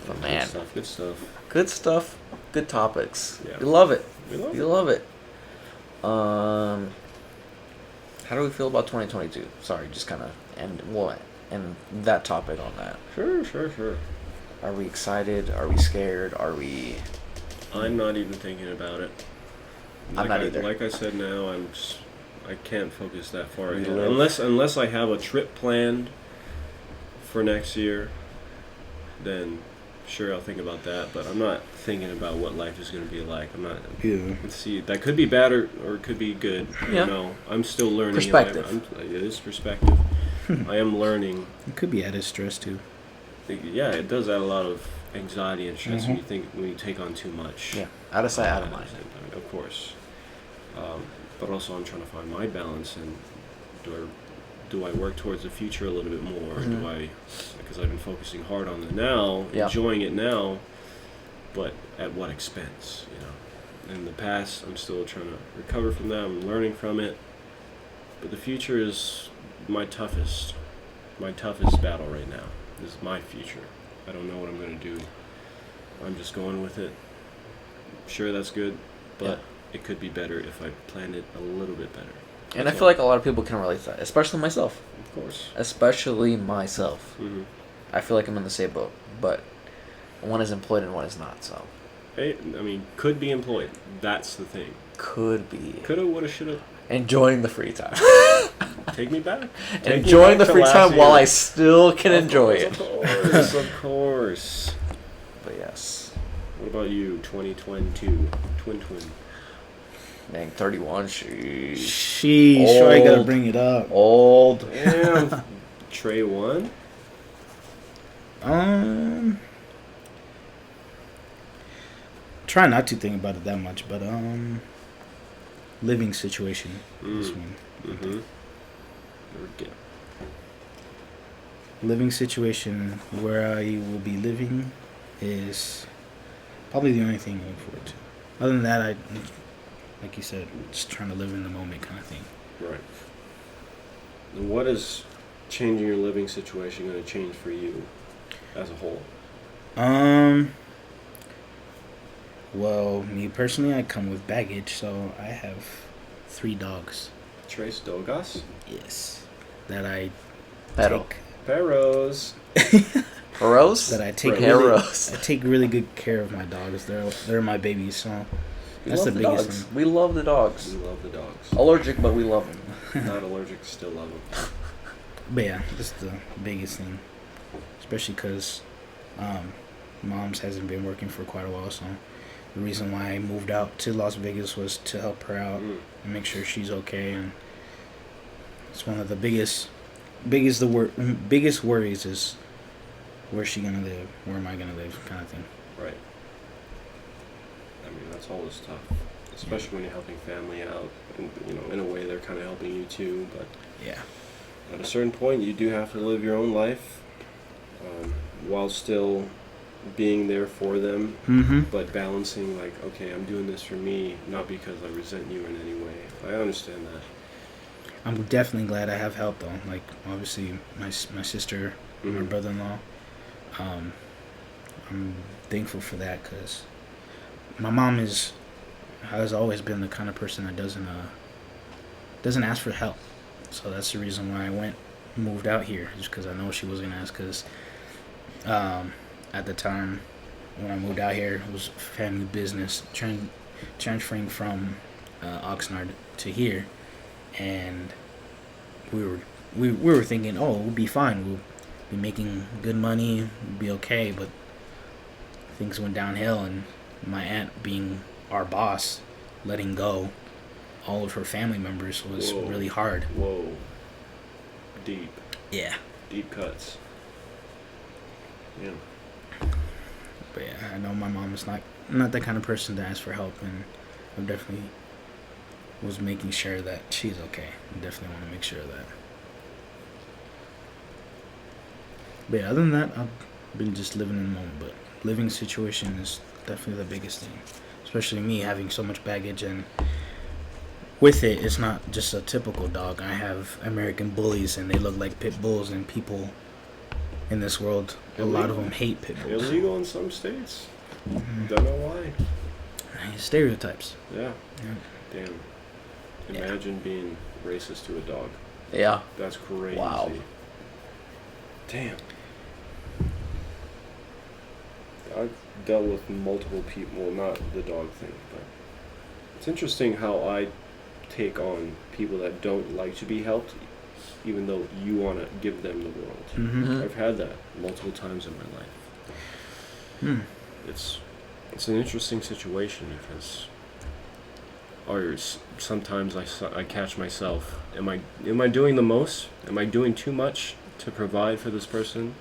But man, Good stuff. good stuff. Good topics. Yeah. You love it. We love You it. love it. How do we feel about 2022? Sorry, just kind of end that topic on that. Sure. Are we excited? Are we scared? Are we? I'm not even thinking about it. I'm not either. Like I said now, I can't focus that far We ahead. live- Unless I have a trip planned for next year, then sure I'll think about that. But I'm not thinking about what life is going to be like. I'm not. Yeah. Let's see. That could be bad or it could be good. I Yeah. don't know. I'm still learning. Perspective. It is perspective. I am learning. It could be added stress too. Yeah, it does add a lot of anxiety and stress Mhm. when you take on too much. Yeah. Out of sight, out of mind. Of course. But also I'm trying to find my balance and do I do I work towards the future a little bit more? Or Mm-hmm. do I, because I've been focusing hard on the now, Yeah. enjoying it now, but at what expense, you know? In the past, I'm still trying to recover from that. I'm learning from it. But the future is my toughest battle right now. This is my future. I don't know what I'm going to do. I'm just going with it. Sure, that's good, but it could be better if I planned it a little bit better. And I feel like a lot of people can relate to that, especially myself. Of course. Especially myself. Mm-hmm. I feel like I'm in the same boat, but one is employed and one is not, so. Hey, I mean, could be employed. That's the thing. Could be. Coulda, woulda, shoulda. Enjoying the free time. Take me back. Enjoying the free time while I still can enjoy it. Of course, of course. But yes. What about you, 2022? Twin. Dang, 31, sheesh. Sheesh, sure I gotta Old. bring it up. Old. Damn. Trey 1? Try not to think about it that much, but living situation. This one. Mm-hmm. There we go. Living situation where I will be living is probably the only thing I look forward to. Other than that, like you said, just trying to live in the moment kind of thing. Right. And what is changing your living situation going to change for you as a whole? Well, me personally, I come with baggage, so I have 3 dogs. Tres Dogas? Yes. That I Pero. take. Perros. Perros? That I take. Perros. I take really good care of my dogs. They're my babies, so We that's love the the biggest dogs. thing. We love the dogs. We love the dogs. Allergic, but we love them. Not allergic, still love them. But yeah, that's the biggest thing. Especially because mom's hasn't been working for quite a while, so the reason why I moved out to Las Vegas was to help her out and make sure she's okay. And it's one of the biggest worries is where's she gonna live? Where am I gonna live? Kind of thing. Right. I mean, that's always tough, especially when you're helping family out. And, you know, in a way, they're kind of helping you too. But Yeah. at a certain point, you do have to live your own life while still being there for them, Mm-hmm. but balancing, like, okay, I'm doing this for me, not because I resent you in any way. I understand that. I'm definitely glad I have help though. Like obviously my sister, my Mhm. brother-in-law. I'm thankful for that because my mom has always been the kind of person that doesn't ask for help. So that's the reason why I moved out here, just because I know she was gonna ask. Because at the time when I moved out here, it was family business, transferring from Oxnard to here. And we were thinking, oh, we'll be fine. We'll be making good money. We'll be okay. But things went downhill, and my aunt, being our boss, letting go all of her family members was Whoa. really hard. Whoa. Deep. Yeah. Deep cuts. Yeah. But yeah, I know my mom is not the kind of person to ask for help, and I definitely was making sure that she's okay. I definitely want to make sure of that. But yeah, other than that, I've been just living in the moment. But living situation is definitely the biggest thing. Especially me having so much baggage, and with it, it's not just a typical dog. I have American bullies, and they look like pit bulls, and people in this world, a lot of them hate pit bulls. Illegal in some states. Mhm. Don't know why. Stereotypes. Yeah. Yeah. Damn. Imagine being racist to a dog. Yeah. That's crazy. Wow. Damn. I've dealt with multiple people, well, not the dog thing, but it's interesting how I take on people that don't like to be helped, even though you want to give them the world. Mm-hmm. I've had that multiple times in my life. Hmm. It's an interesting situation because sometimes I catch myself. Am I doing the most? Am I doing too much to provide for this person,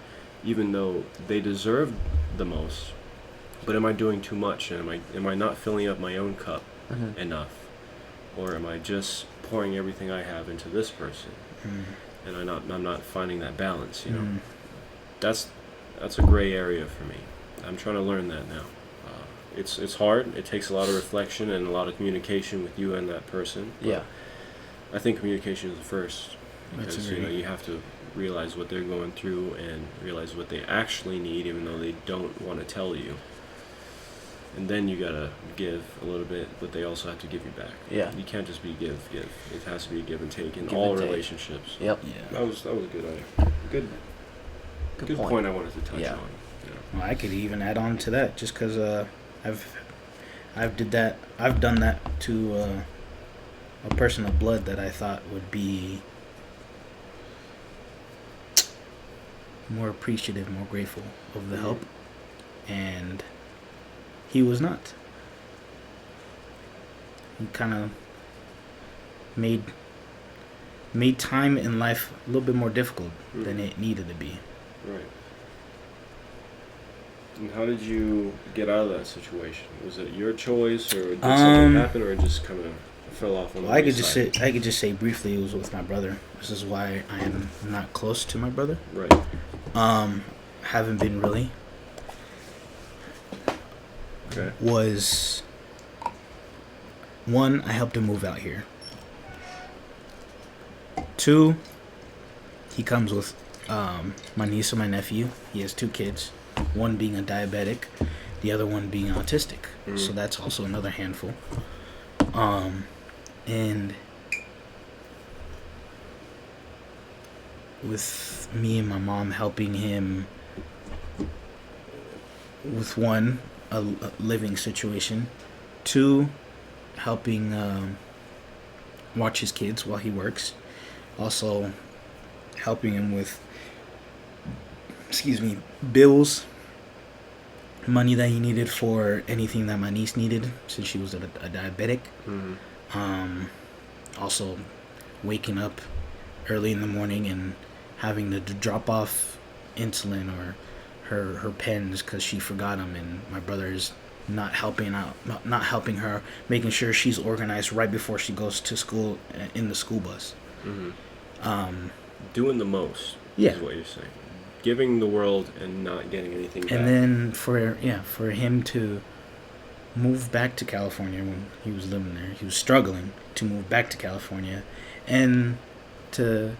even though they deserve the most? But am I doing too much? And am I not filling up my own cup enough? Or am I just pouring everything I have into this person? Mm. and I'm not finding that balance. You know, Mm. that's a gray area for me. I'm trying to learn that now. It's hard. It takes a lot of reflection and a lot of communication with you and that person. Yeah. I think communication is the first, That's because agreed. you have to realize what they're going through and realize what they actually need, even though they don't want to tell you. And then you gotta give a little bit, but they also have to give you back. Yeah. You can't just be give. It has to be give and take in Give all and take. relationships. Yep. Yeah. That was a good Good point. point I wanted to touch Yeah. on. You know. Well, I could even add on to that, just because I've done that to a person of blood that I thought would be more appreciative, more grateful of the help, and he was not. He kind of made time in life a little bit more difficult than it needed to be. Right. And how did you get out of that situation? Was it your choice, or did something happen, or it just kind of fell off on the Well, I could just wayside? say briefly it was with my brother. This is why I am not close to my brother. Right. Haven't been really. Okay. Was one, I helped him move out here. Two, he comes with my niece and my nephew. He has 2 kids, one being a diabetic, the other one being autistic. So that's also another handful. And with me and my mom helping him with one, a living situation, 2, helping watch his kids while he works, also helping him with bills, money that he needed for anything that my niece needed since she was a diabetic. Also waking up early in the morning and having to drop off insulin or her pens because she forgot them, and my brother's not helping her, making sure she's organized right before she goes to school in the school bus. Doing the most. Yeah. Is what you're saying. Giving the world and not getting anything back. And then for him to move back to California when he was living there, he was struggling to move back to California, and to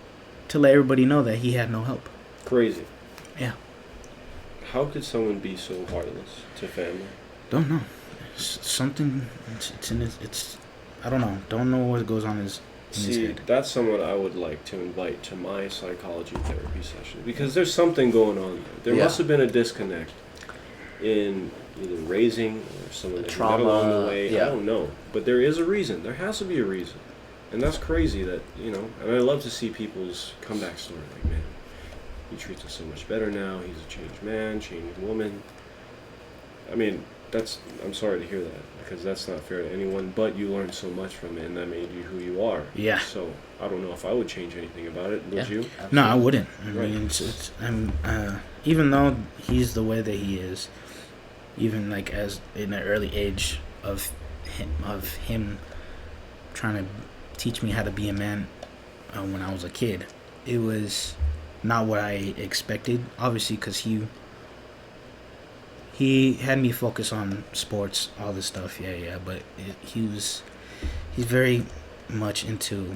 let everybody know that he had no help. Crazy. Yeah. How could someone be so heartless to family? Don't know. Something. It's in his. It's. I don't know. Don't know what goes on in his See, head. that's someone I would like to invite to my psychology therapy session, because there's something going on there. There Yeah. must have been a disconnect in either raising or someone that Trauma, got along the way. yeah. I don't know, but there is a reason. There has to be a reason, and that's crazy. That And I love to see people's comeback story. Like, man, he treats us so much better now. He's a changed man, changed woman. I mean, I'm sorry to hear that, because that's not fair to anyone, but you learned so much from it, and that made you who you are. Yeah. So I don't know if I would change anything about it. Would you? No, I wouldn't. I Right. mean, even though he's the way that he is, even like as in an early age of him trying to teach me how to be a man when I was a kid, it was not what I expected. Obviously, because he had me focus on sports, all this stuff. Yeah. But he's very much into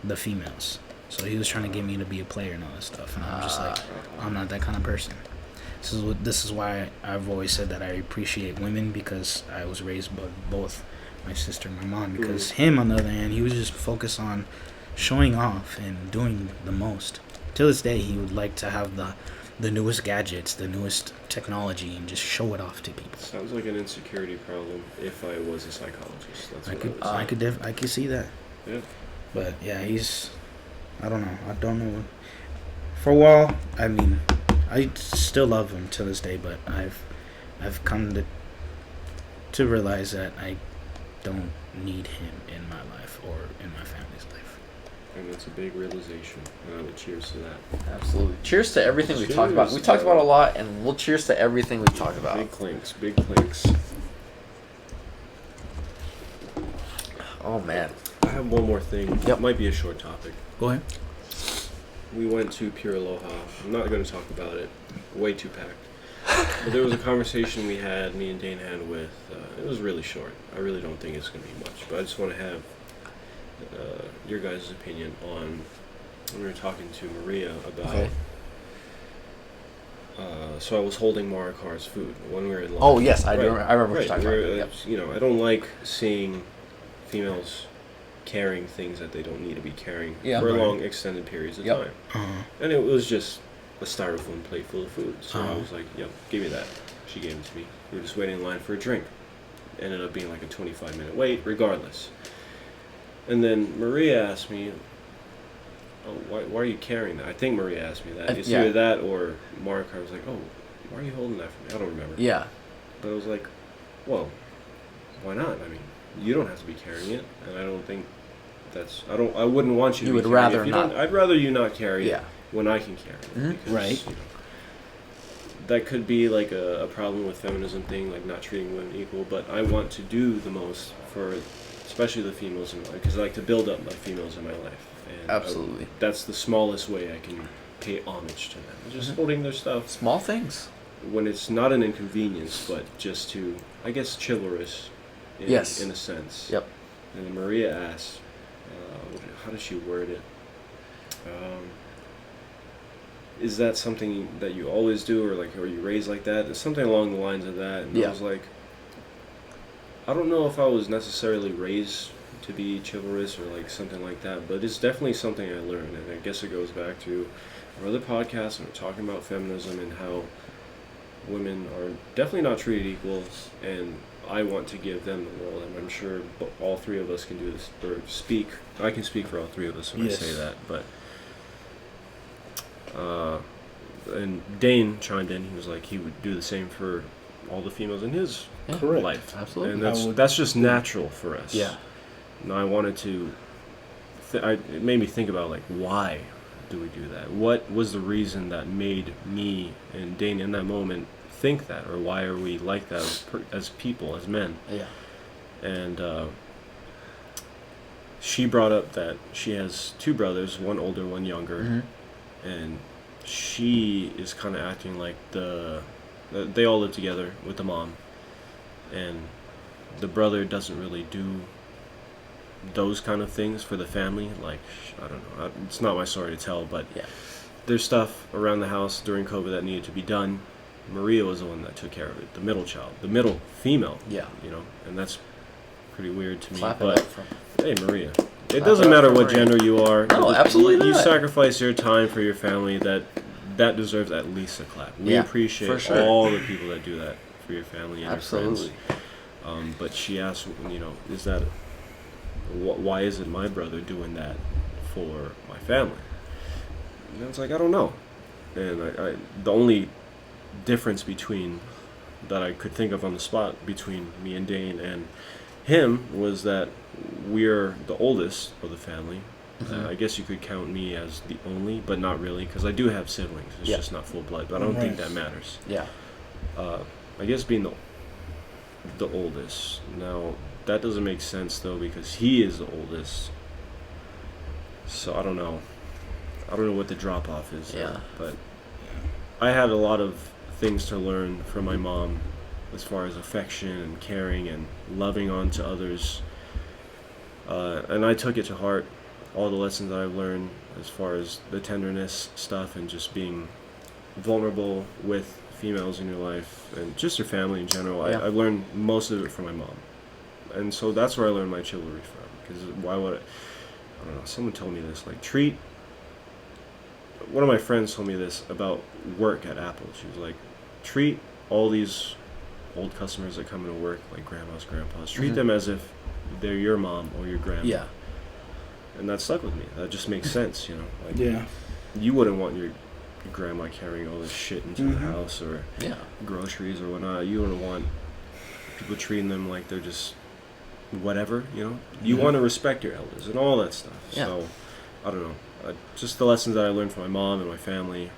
the females. So he was trying to get me to be a player and all this stuff, and I'm just like, I'm not that kind of person. This is why I've always said that I appreciate women, because I was raised by both my sister and my mom. Because him, on the other hand, he was just focused on showing off and doing the most. To this day, he would like to have the newest gadgets, the newest technology, and just show it off to people. Sounds like an insecurity problem. If I was a psychologist, that's what I would say. I could see that. Yeah. But yeah, I don't know. For a while, I mean, I still love him to this day, but I've come to realize that I don't need him in my life or in my family's life. And that's a big realization. And I would cheers to that. Absolutely. Cheers to everything we've talked about. We talked about a lot, and we'll cheers to everything we've talked about. Big clinks, big clinks. Oh man. I have one more thing. Yep. Might be a short topic. Go ahead. we went to Pure Aloha. I'm not going to talk about it. Way too packed. But there was a conversation me and Dane had with, it was really short. I really don't think it's going to be much, but I just want to have your guys' opinion on, when we were talking to Maria about, Okay. So I was holding Marikar's food when we were in line. Oh yes, I Right. remember. I remember what Right. you're talking about. We're, Yep. You know, I don't like seeing females carrying things that they don't need to be carrying Yeah. for Right. long extended periods of Yep. time. Uh-huh. And it was just a styrofoam plate full of food. So I Uh-huh. was like, yep, give me that. She gave it to me. We were just waiting in line for a drink. Ended up being like a 25-minute wait, regardless. And then Maria asked me, oh, why are you carrying that? I think Maria asked me that. It's yeah. either that or Mark. I was like, oh, why are you holding that for me? I don't remember. Yeah. But I was like, well, why not? I mean, you don't have to be carrying it. And I don't think I wouldn't want you to You be would carrying rather it. If you not. don't, I'd rather you not carry Yeah. it when I can carry it. Mhm. Because, Right. you know, that could be like a problem with feminism thing, like not treating women equal, but I want to do the most for especially the females in my life, because I like to build up my females in my life. And Absolutely. that's the smallest way I can pay homage to them. Just holding their stuff Small things. when it's not an inconvenience, but just to, I guess, chivalrous in, Yes. in a sense. Yep. And then Maria asked, how does she word it? Is that something that you always do, or like, are you raised like that? It's something along the lines of that. And Yeah. I was like, I don't know if I was necessarily raised to be chivalrous or like something like that, but it's definitely something I learned, and I guess it goes back to our other podcasts and we're talking about feminism and how women are definitely not treated equal, and I want to give them the world, and I'm sure all three of us can do this, or speak. I can speak for all three of us when Yes. I say that, but and Dane chimed in. He was like, he would do the same for all the females in his Yeah. Correct. life, Absolutely. and that's just natural for us. Yeah. And I wanted to. It made me think about like, why do we do that? What was the reason that made me and Dane in that moment think that, or why are we like that as people, as men? Yeah. And she brought up that she has two brothers, one older, one younger, Mm-hmm. and she is kind of acting like they all live together with the mom, and the brother doesn't really do those kind of things for the family. Like, I don't know, it's not my story to tell, but Yeah. there's stuff around the house during COVID that needed to be done. Maria was the one that took care of it, the middle child, the middle female. Yeah. You know, and that's pretty weird to me. Clap it but up from. hey, Maria, it Clap doesn't it up matter for what Maria. gender you are. No, absolutely You not. sacrifice your time for your family. That deserves at least a clap. We Yeah, appreciate for sure. all the people that do that for your family and Absolutely. your friends. But she asked, you know, is that why isn't my brother doing that for my family? And I was like, I don't know. And I the only difference between that I could think of on the spot between me and Dane and him was that we're the oldest of the family. Mhm. I guess you could count me as the only, but not really, because I do have siblings. It's Yeah. just not full blood, but I don't think Right. that matters. Yeah. I guess being the oldest. Now, that doesn't make sense, though, because he is the oldest. So I don't know. I don't know what the drop-off is. Yeah. But I had a lot of things to learn from my mom as far as affection and caring and loving on to others. And I took it to heart, all the lessons that I've learned as far as the tenderness stuff and just being vulnerable with females in your life and just your family in general. Yeah. I learned most of it from my mom. And so that's where I learned my chivalry from. Because why would I don't know, someone told me this, like, one of my friends told me this about work at Apple. She was like, treat all these old customers that come into work, like grandmas, grandpas, treat Mhm. them as if they're your mom or your grandma. Yeah. And that stuck with me. That just makes sense, you know. Like, Yeah. you wouldn't want your grandma carrying all this shit into the Mhm. house or Yeah. groceries or whatnot. You wouldn't want people treating them like they're just whatever, you know. You Mhm. want to respect your elders and all that stuff. Yeah. So, I don't know. Just the lessons that I learned from my mom and my family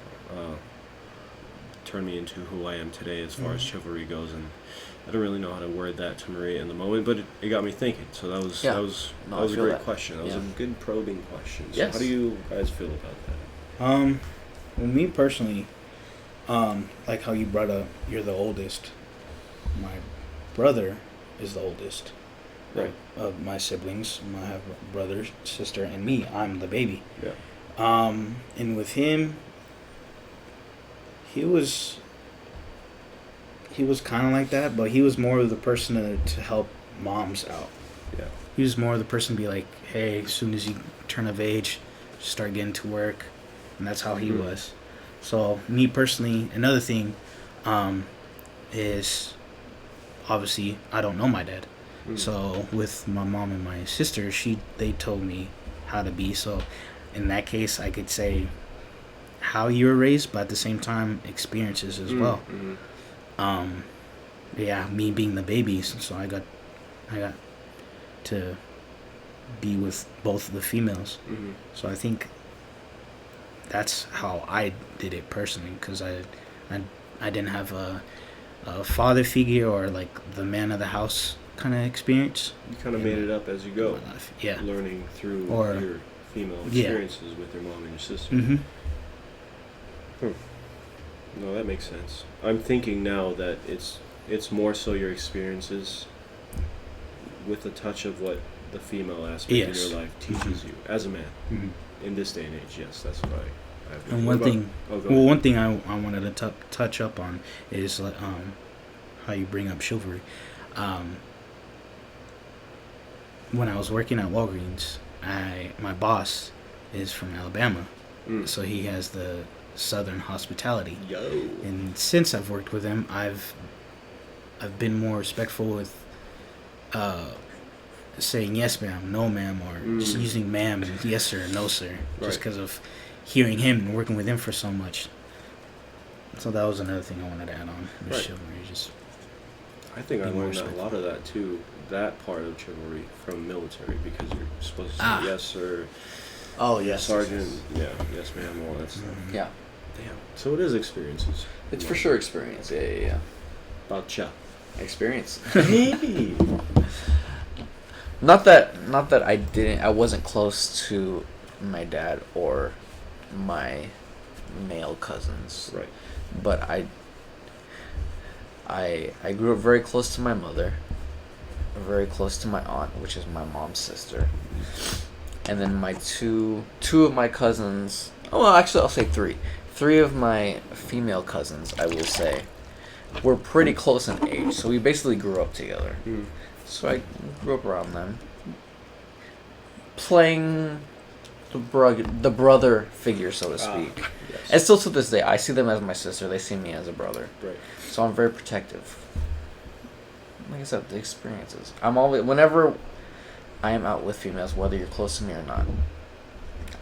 turned me into who I am today as far as chivalry goes. And I don't really know how to word that to Maria in the moment, but it got me thinking. So that was Yeah. that was No, that was I a feel great that. question. That was Yeah. a good probing question. So Yes. how do you guys feel about that? Well, me personally, like how you brought up, you're the oldest. My brother is the oldest. Right. Of my siblings. I have a brother, sister, and me. I'm the baby. Yeah. And with him, he was kind of like that, but he was more of the person to help moms out. Yeah. He was more of the person to be like, hey, as soon as you turn of age, start getting to work. And that's how he was. So, me personally, another thing is, obviously, I don't know my dad. So, with my mom and my sister, they told me how to be. So, in that case, I could say how you were raised, but at the same time, experiences as well. Yeah, me being the baby, so I got to be with both of the females. So I think that's how I did it personally, because I didn't have a father figure or like the man of the house kind of experience. You kind of made it up as you go. Yeah. Learning through Or- your female experiences with your mom and your sister. No, that makes sense. I'm thinking now that it's more so your experiences with a touch of what the female aspect in your life teaches you as a man in this day and age. Yes, that's what I And one thing, one thing I wanted to touch up on is how you bring up chivalry. When I was working at Walgreens, my boss is from Alabama, so he has the Southern hospitality. And since I've worked with him, I've been more respectful with saying yes ma'am, no ma'am, or just using ma'am and yes sir, no sir, just because of hearing him and working with him for so much. So that was another thing I wanted to add on. Chivalry, just I think I be more learned a respectful. lot of that too, that part of chivalry from military, because you're supposed to say yes sir, Oh yes, sergeant, yeah, yes ma'am, all that stuff. Yeah, Damn. So it is experiences. it's for sure experience. Yeah. Gotcha. Experience. Hey. Not that I wasn't close to my dad or my male cousins. Right. But I grew up very close to my mother, very close to my aunt, which is my mom's sister. And then my two of my cousins, oh well, actually I'll say three. Three of my female cousins, I will say, were pretty close in age. So we basically grew up together. So I grew up around them, playing the brother figure, so to speak. Yes. And still to this day, I see them as my sister. They see me as a brother. Right. So I'm very protective. Like I said, the experiences. I'm always, whenever I am out with females, whether you're close to me or not,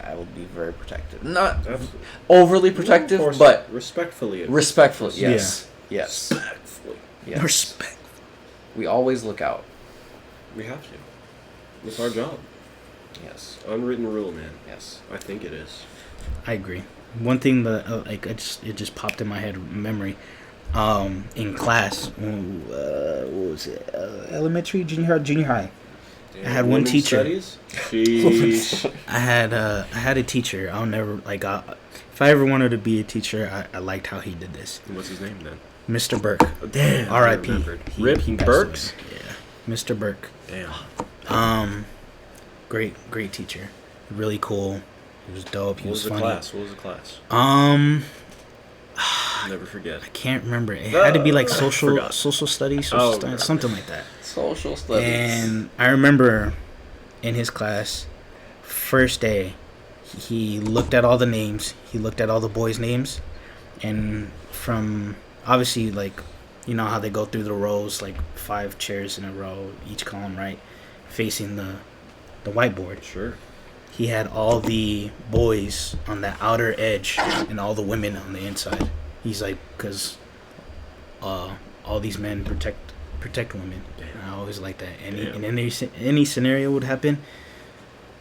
I will be very protective. Not Absolutely. overly protective, No, of course, but respectfully. respectfully. Yes. Yes. Respectfully. Yes. Respect. We always look out. We have to. It's our job. Yes. Unwritten rule, man. Yes. I think it is. I agree. One thing that it just popped in my head, memory. In class, what was it? Elementary, junior high. Damn, I had one women's teacher. Studies? Sheesh. I had a teacher. I'll never if I ever wanted to be a teacher, I liked how he did this. What's his name then? Mr. Burke. Damn. R.I.P. remembered. He Rip passed Burks? away. Yeah, Mr. Burke. Damn. Great teacher. Really cool. He was dope. He What was was the funny. class? What was the class? Never forget. I can't remember. It had to be like Forgot. social studies, Oh, something like that. Social studies. And I remember in his class, first day, he looked at all the names. He looked at all the boys' names, and from obviously, like, you know how they go through the rows, like 5 chairs in a row, each column, right, facing the whiteboard. Sure. He had all the boys on the outer edge and all the women on the inside. He's like, because all these men protect women. Damn. And I always like that. Damn. And any scenario would happen,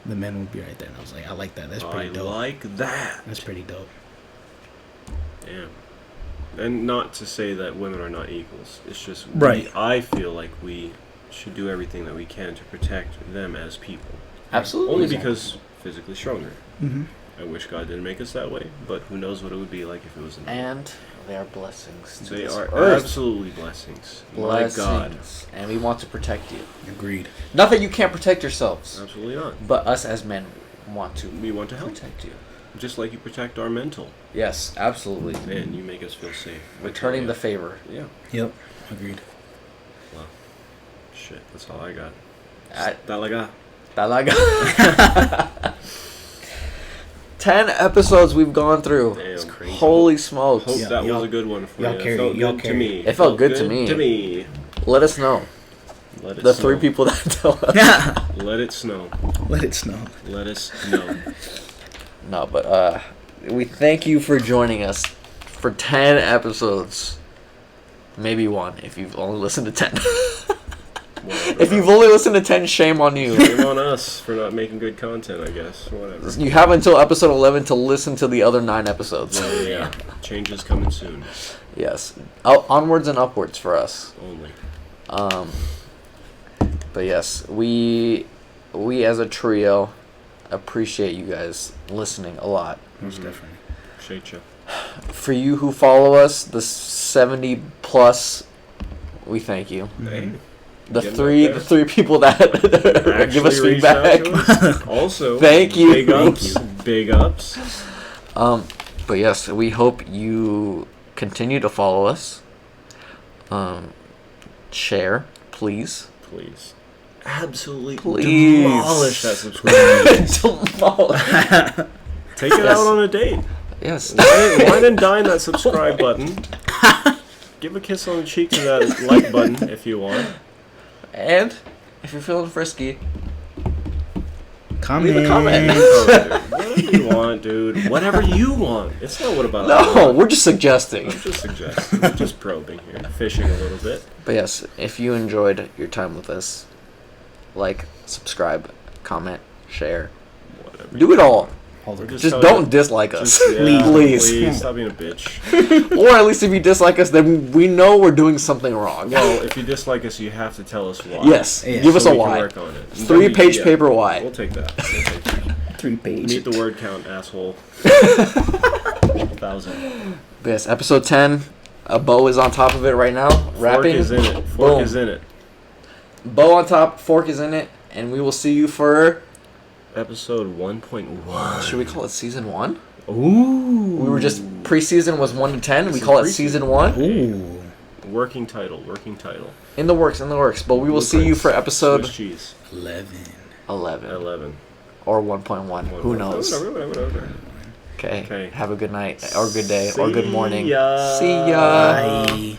the men would be right there. And I was like, I like that. That's pretty dope. I like that. That's pretty dope. Damn. And not to say that women are not equals. It's just Right. I feel like we should do everything that we can to protect them as people. Absolutely. Only because physically stronger. Mm-hmm. I wish God didn't make us that way, but who knows what it would be like if it was another. And they are blessings to They this are earth. absolutely blessings. Blessings. My God. And we want to protect you. Agreed. Not that you can't protect yourselves, Absolutely not. but us as men want to We want to help. protect you. Just like you protect our mental. Yes, absolutely. And you make us feel safe. Returning the favor. Yeah. Yep. Agreed. Wow. Shit, that's all I got. I- Talaga. Talaga. 10 episodes we've gone through. Damn. It's crazy. Holy smokes. Hope Yeah, that was y'all- a good one for y'all you. carry- It felt y'all good to carry. me. It felt good to me. To me. Let us know. Let it The snow. 3 people that tell us. Let it snow. Let it snow. Let us know. No, but we thank you for joining us for 10 episodes. Maybe 1 if you've only listened to 10. Whatever. If you've only listened to 10, shame on you. Shame on us for not making good content, I guess. Whatever. You have until episode 11 to listen to the other 9 episodes. Yeah. Changes coming soon. Yes. Onwards and upwards for us. Only. But yes, we as a trio appreciate you guys listening a lot. Most definitely. Appreciate you. For you who follow us, the 70 plus, we thank you. Hey. The Getting three up there. the 3 people that give us Actually reached out feedback. to us. Also, Thank you. Big ups. Big ups. But yes, we hope you continue to follow us. Share, please. Please. Absolutely Please. demolish that subscribe. Demolish. Take it Yes. out on a date. Yes. Wine and dine that subscribe button. Give a kiss on the cheek to that like button if you want. And if you're feeling frisky, Comment. leave a comment. Whatever you want, dude. Whatever you want. It's not what about No, we're just suggesting. I'm just suggesting. I'm just probing here. Fishing a little bit. But yes, if you enjoyed your time with us, like, subscribe, comment, share. Whatever. Do it all. Hold on. Just Just tell don't you- dislike us. Just- yeah, Please. Please. Stop being a bitch. Or at least if you dislike us, then we know we're doing something wrong. Well, if you dislike us, you have to tell us why. Yes, Yeah. give us So a we can why. work on it. 3-page Yeah. paper why. We'll take that. We'll take that. 3 pages. Meet the word count, asshole. 1,000. But yes, episode 10. A bow is on top of it right now. Fork Rapping. is in it. Fork Boom. is in it. Bow on top, fork is in it, and we will see you for. Episode 1.1. Should we call it season 1? Ooh. We were just preseason was 1 to 10. This We is call it preseason. season 1. Ooh. Working title. Working title. In the works. But we will see you for episode Swiss cheese. 11. 11 11. or 1.1. Who knows? Whatever. Okay. Okay. Have a good night or good day or good morning. See ya. See ya. Bye.